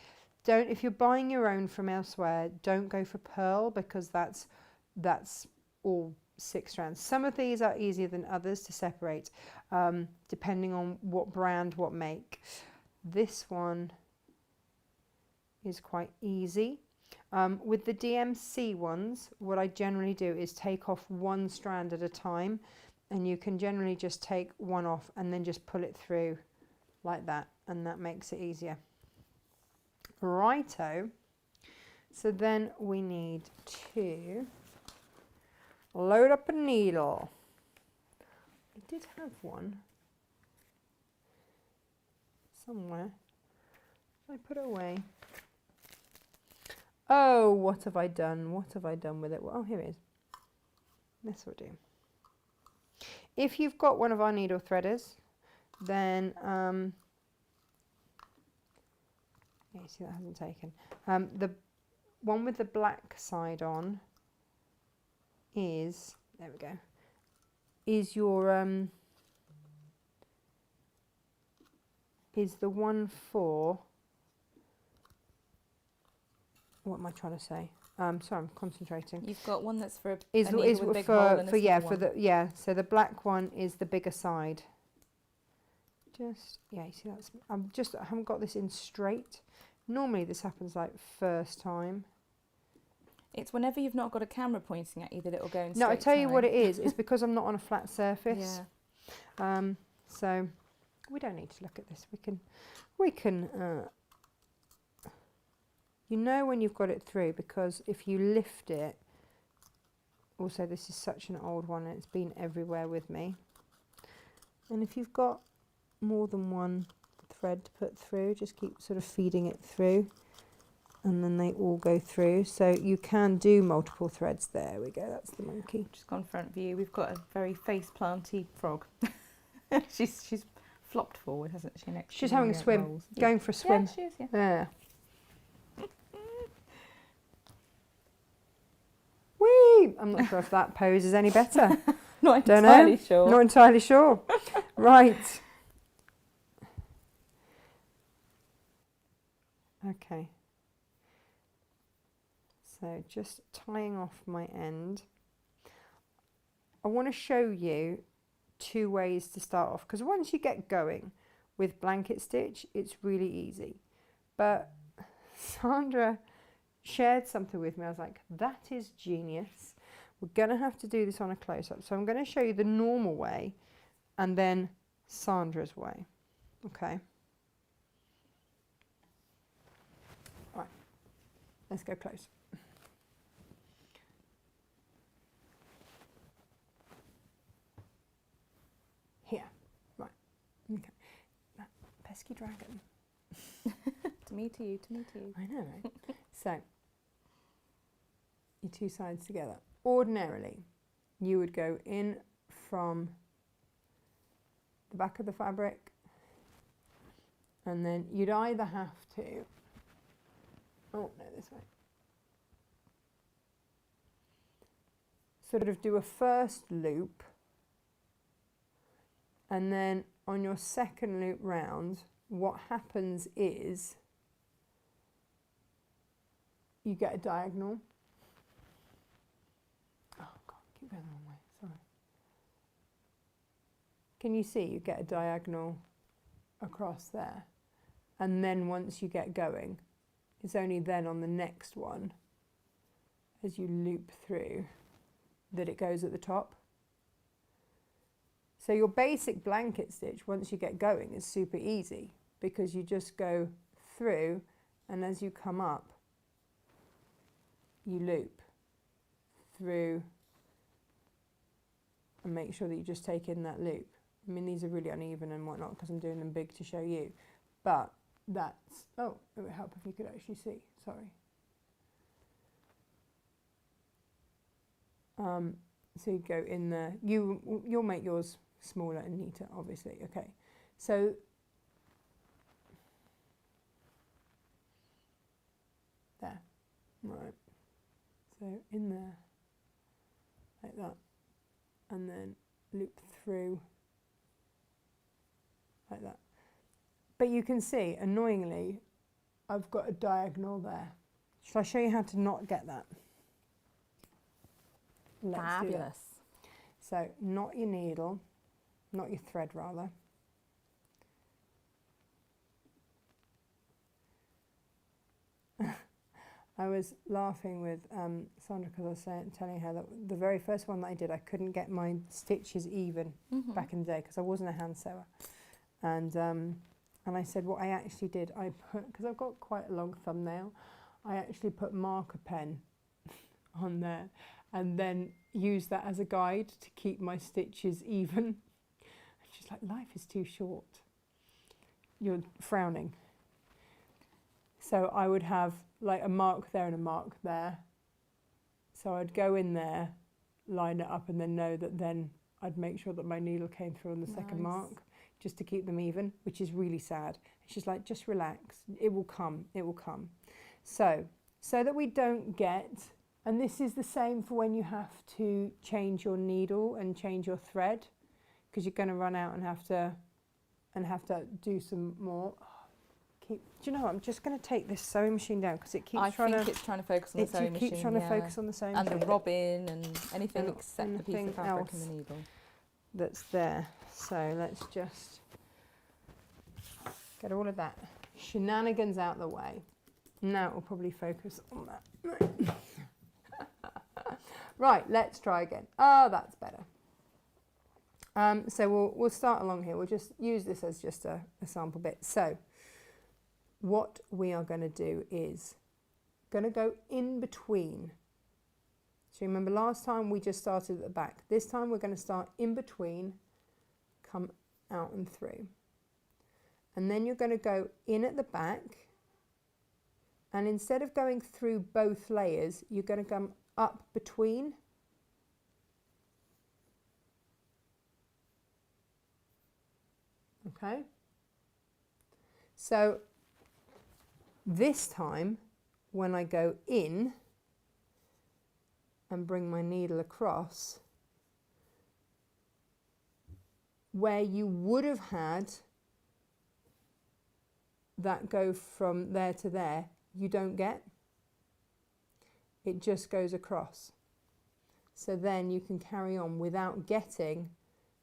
Don't, if you're buying your own from elsewhere, don't go for pearl, because that's all 6 strands. Some of these are easier than others to separate, depending on what brand, what make. This one is quite easy. With the DMC ones, what I generally do is take off 1 strand at a time, and you can generally just take one off and then just pull it through like that, and that makes it easier. Righto. So then we need to load up a needle. I did have one somewhere. I put it away. Oh, what have I done? What have I done with it? Well, oh, here it is. This will do. If you've got one of our needle threaders, then yeah, you see that hasn't taken. The one with the black side on is, there we go, is your is the one for, what am I trying to say? Sorry, I'm concentrating. You've got one that's for Is a needle with a big hole and a small one. So the black one is the bigger side. Just, yeah, you see that's, I haven't got this in straight. Normally this happens like first time. It's whenever you've not got a camera pointing at you that it'll go in straight. No, I tell you what it is. It's because I'm not on a flat surface. Yeah. So we don't need to look at this. We can. You know when you've got it through, because if you lift it, also this is such an old one and it's been everywhere with me. And if you've got more than one thread to put through, just keep sort of feeding it through, and then they all go through. So you can do multiple threads. There we go, that's the monkey. Just gone front view. We've got a very face-planty frog. she's flopped forward, hasn't she? Next She's having a swim, rolls. going for a swim. Yeah, she is, yeah. Yeah. Whee! I'm not sure if that pose is any better. Not Don't entirely know. sure. Not entirely sure. Right. Okay. So just tying off my end. I want to show you 2 ways to start off, because once you get going with blanket stitch, it's really easy. But Sandra shared something with me. I was like, that is genius. We're going to have to do this on a close-up. So I'm going to show you the normal way and then Sandra's way. Okay. All right. Let's go close. Here. Right. Okay. That pesky dragon. To me, to you, to me, to you. I know, right? So, your two sides together. Ordinarily, you would go in from the back of the fabric, and then you'd either have to, oh no, this way, sort of do a first loop, and then on your second loop round, what happens is you get a diagonal. Oh God, keep going the wrong way, sorry. Can you see you get a diagonal across there? And then once you get going, it's only then on the next one, as you loop through, that it goes at the top. So your basic blanket stitch, once you get going, is super easy because you just go through, and as you come up, you loop through and make sure that you just take in that loop. I mean, these are really uneven and whatnot because I'm doing them big to show you, but that's, oh, it would help if you could actually see, sorry. So you go in there, you'll make yours smaller and neater, obviously, okay. So, there, right. So in there, like that, and then loop through, like that. But you can see, annoyingly, I've got a diagonal there. Shall I show you how to not get that? Let's Fabulous. do that. So, knot your needle, knot your thread rather. I was laughing with Sandra because I was telling her that the very first one that I did, I couldn't get my stitches even back in the day because I wasn't a hand sewer. And I said what I actually did, I put, because I've got quite a long thumbnail, I actually put marker pen on there and then used that as a guide to keep my stitches even. And she's like, life is too short. You're frowning. So I would have like a mark there and a mark there. So I'd go in there, line it up, and then know that then I'd make sure that my needle came through on the second mark, just to keep them even, which is really sad. She's like, just relax, it will come, it will come. So that we don't get, and this is the same for when you have to change your needle and change your thread, because you're going to run out and have to do some more. Do you know what? I'm just going to take this sewing machine down because it keeps trying to. I think it's trying to focus on the sewing machine. It keeps trying to focus on the sewing machine. And the robbing and anything except the piece of fabric and the needle. That's there. So let's just get all of that shenanigans out the way. Now we'll probably focus on that. Right, let's try again. Oh, that's better. So we'll start along here. We'll just use this as just a sample bit. So what we are going to do is going to go in between. So remember last time we just started at the back. This time we're going to start in between, come out and through. And then you're going to go in at the back, and instead of going through both layers, you're going to come up between. Okay? So this time, when I go in and bring my needle across, where you would have had that go from there to there, you don't get. It just goes across. So then you can carry on without getting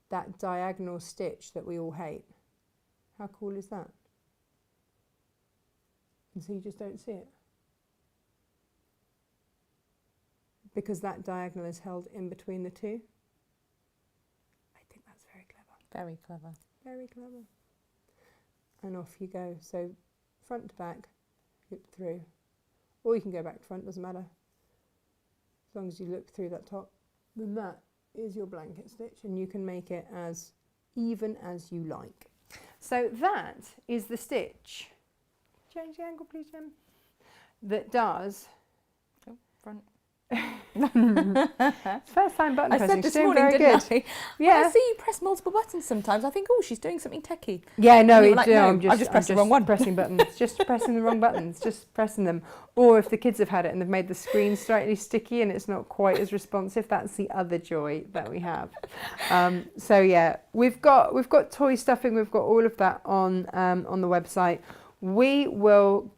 that diagonal stitch that we all hate. How cool is that? And so you just don't see it. Because that diagonal is held in between the two. I think that's very clever. Very clever. Very clever. And off you go. So front to back, loop through. Or you can go back to front, doesn't matter. As long as you look through that top. Then that is your blanket stitch, and you can make it as even as you like. So that is the stitch. Change the angle, please, Jim. That does. Oh, front. First time button pressing. I said this doing morning, very didn't good. I? Yeah. When I see you press multiple buttons sometimes, I think, oh, she's doing something techie. Yeah, no, And you it's, were like, no, no, I've just pressed the wrong one. Pressing buttons, just pressing the wrong buttons, just pressing them. Or if the kids have had it and they've made the screen slightly sticky and it's not quite as responsive, that's the other joy that we have. So yeah, we've got toy stuffing, we've got all of that on the website. We will.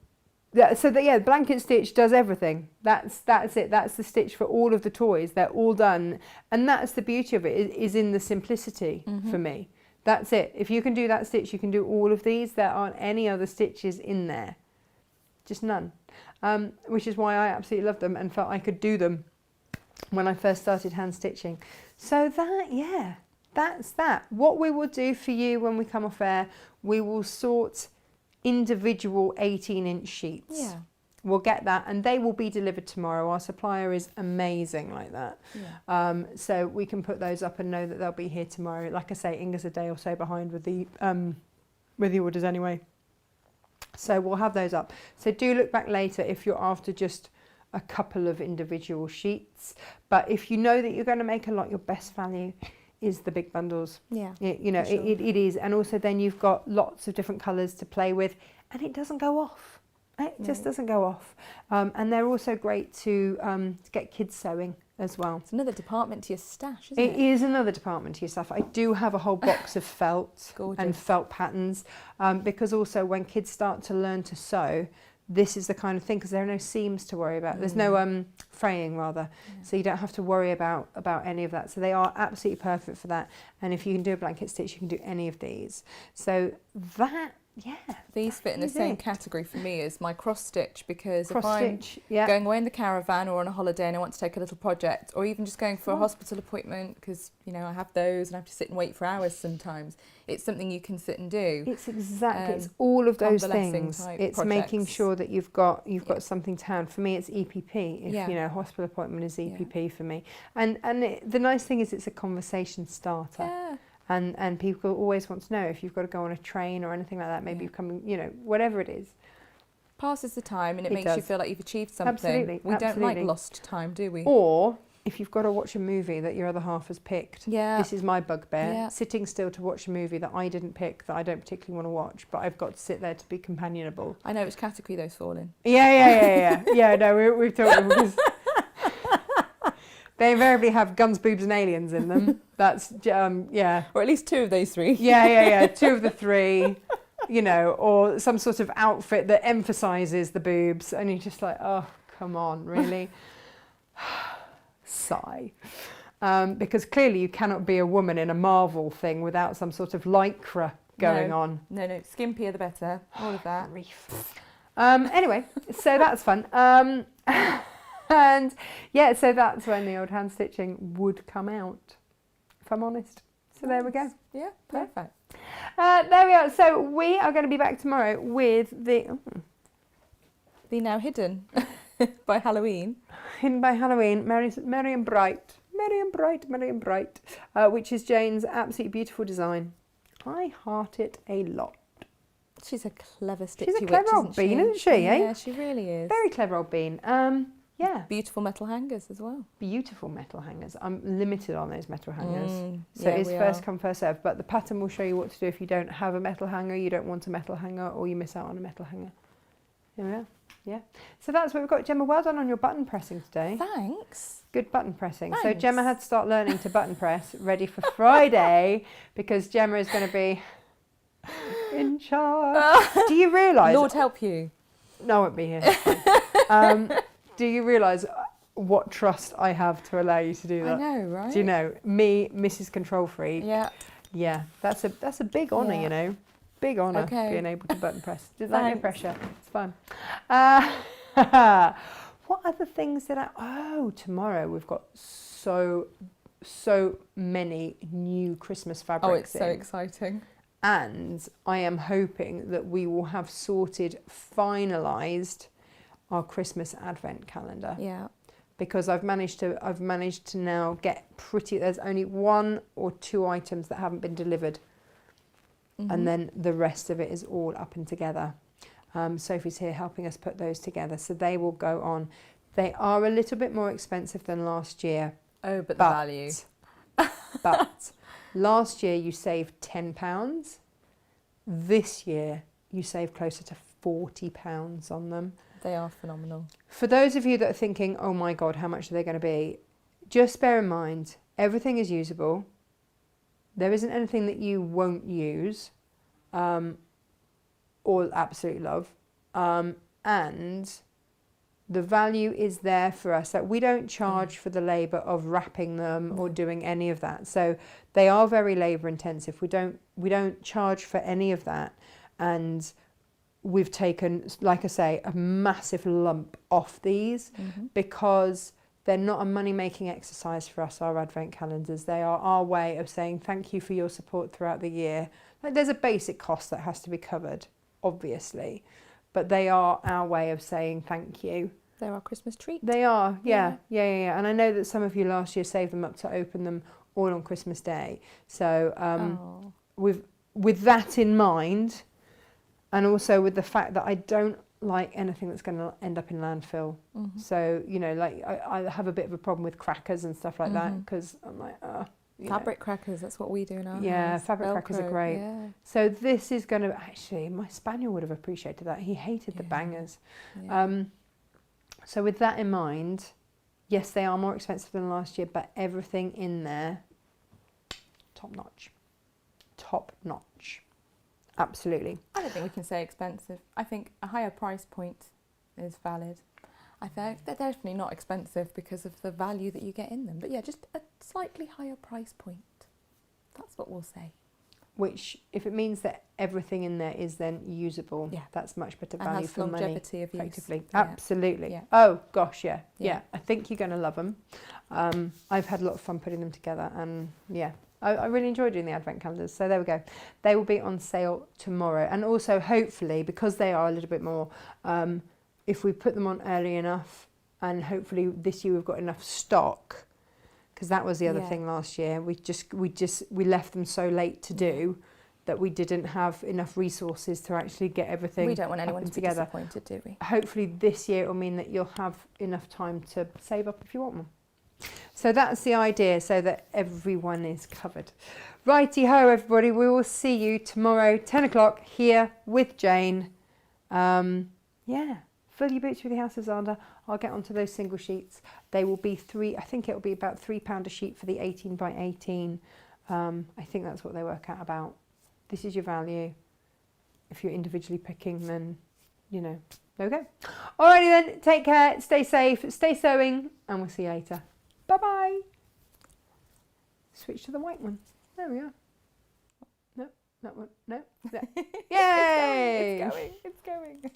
Blanket stitch does everything. That's it. That's the stitch for all of the toys. They're all done, and that's the beauty of it. Is in the simplicity for me. That's it. If you can do that stitch, you can do all of these. There aren't any other stitches in there, just none. Which is why I absolutely love them and felt I could do them when I first started hand stitching. So that's that. What we will do for you when we come off air, we will sort individual 18-inch sheets. Yeah. We'll get that, and they will be delivered tomorrow. Our supplier is amazing like that. Yeah. So we can put those up and know that they'll be here tomorrow. Like I say, Inga's a day or so behind with the orders anyway. So we'll have those up. So do look back later if you're after just a couple of individual sheets. But if you know that you're going to make a lot, your best value is the big bundles. Yeah. It is. And also then you've got lots of different colours to play with, and it doesn't go off. It just doesn't go off. And they're also great to get kids sewing as well. It's another department to your stash, isn't it? It is another department to your stuff. I do have a whole box of felt and felt patterns because also when kids start to learn to sew, this is the kind of thing, because there are no seams to worry about. There's no fraying rather, so you don't have to worry about any of that. So they are absolutely perfect for that. And if you can do a blanket stitch, you can do any of these. So that, these fit in the same category for me as my cross stitch, because cross if I'm stitch, going away in the caravan or on a holiday and I want to take a little project, or even just going for a hospital appointment, because I have those and I have to sit and wait for hours sometimes, it's something you can sit and do. It's exactly, it's all of those things. It's projects. making sure that you've got something to hand. For me, it's EPP. If hospital appointment is EPP for me. And the nice thing is it's a conversation starter. Yeah. And people always want to know if you've got to go on a train or anything like that. Maybe you've come, whatever it is. Passes the time, and it makes you feel like you've achieved something. Absolutely. We don't like lost time, do we? Or if you've got to watch a movie that your other half has picked. Yeah. This is my bugbear. Yeah. Sitting still to watch a movie that I didn't pick, that I don't particularly want to watch, but I've got to sit there to be companionable. I know which category those fall in. Yeah. Yeah, no, we've talked about because they invariably have guns, boobs and aliens in them. That's, Or at least two of those three. Yeah. Two of the three, or some sort of outfit that emphasises the boobs. And you're just like, oh, come on, really? Sigh. Because clearly you cannot be a woman in a Marvel thing without some sort of lycra going on. No, skimpier the better. All of that. Anyway, so that's fun. And so that's when the old hand stitching would come out, if I'm honest. So there we go. Yeah, perfect. There we are. So we are going to be back tomorrow with the Now hidden by Halloween. Hidden by Halloween, Merry and Bright, which is Jane's absolutely beautiful design. I heart it a lot. She's a clever stitchy She's a clever old bean, isn't she? Yeah, she really is. Very clever old bean. Yeah. Beautiful metal hangers as well. Beautiful metal hangers. I'm limited on those metal hangers. So yeah, it's first come, first served. But the pattern will show you what to do if you don't have a metal hanger, you don't want a metal hanger, or you miss out on a metal hanger. There we are. Yeah. So that's what we've got. Gemma, well done on your button pressing today. Thanks. Good button pressing. Thanks. So Gemma had to start learning to button press, ready for Friday, because Gemma is going to be in charge. Do you realise? Lord help you. No, I won't be here. Do you realise what trust I have to allow you to do that? I know, right? Do you know me, Mrs. Control Freak? Yeah. Yeah, that's a big honour, Yeah. big honour Okay. being able to button press. Just like no Thanks. pressure. It's fun. What other things did I... Oh, tomorrow we've got so many new Christmas fabrics Oh, it's so in. exciting. And I am hoping that we will have finalised our Christmas advent calendar. Yeah. Because I've managed to now get there's only 1 or 2 items that haven't been delivered. And then the rest of it is all up and together. Sophie's here helping us put those together. So they will go on. They are a little bit more expensive than last year. Oh, but the value. But last year you saved £10. This year you save closer to £40 on them. They are phenomenal. For those of you that are thinking, oh my God, how much are they going to be? Just bear in mind, everything is usable. There isn't anything that you won't use or absolutely love. And the value is there for us. Like, we don't charge for the labour of wrapping them or doing any of that. So they are very labour intensive. We don't charge for any of that. And we've taken, like I say, a massive lump off these because they're not a money-making exercise for us, our advent calendars. They are our way of saying thank you for your support throughout the year. Like, there's a basic cost that has to be covered, obviously, but they are our way of saying thank you. They're our Christmas treat. They are, yeah. And I know that some of you last year saved them up to open them all on Christmas Day. So with that in mind, and also with the fact that I don't like anything that's going to end up in landfill. So, you know, like I have a bit of a problem with crackers and stuff like that because I'm like, fabric crackers, that's what we do in our house. Yeah, fabric crackers are great. Yeah. So this is going to, actually, my spaniel would have appreciated that. He hated the bangers. Yeah. So with that in mind, yes, they are more expensive than last year, but everything in there, top notch. Top notch. Absolutely. I don't think we can say expensive. I think a higher price point is valid. I think they're definitely not expensive because of the value that you get in them. But yeah, just a slightly higher price point. That's what we'll say. Which, if it means that everything in there is then usable, that's much better value and has for money. longevity of use. Effectively. Yeah. Absolutely. Yeah. Oh, gosh, yeah. I think you're going to love them. I've had a lot of fun putting them together, and I really enjoy doing the advent calendars. So there we go. They will be on sale tomorrow. And also, hopefully, because they are a little bit more, if we put them on early enough, and hopefully this year we've got enough stock, because that was the other thing last year. We left them so late to do that we didn't have enough resources to actually get everything. We don't want anyone to be together. disappointed, do we? Hopefully this year it will mean that you'll have enough time to save up if you want one. So that's the idea, so that everyone is covered. Righty-ho, everybody. We will see you tomorrow, 10 o'clock, here with Jane. Fill your boots with the House of Zander. I'll get onto those single sheets. They will be I think it will be about £3 a sheet for the 18 by 18. I think that's what they work out about. This is your value. If you're individually picking, then, you know, there we go. Alrighty then, take care, stay safe, stay sewing, and we'll see you later. Bye-bye. Switch to the white one. There we are. No, that one. No. Yay! It's going.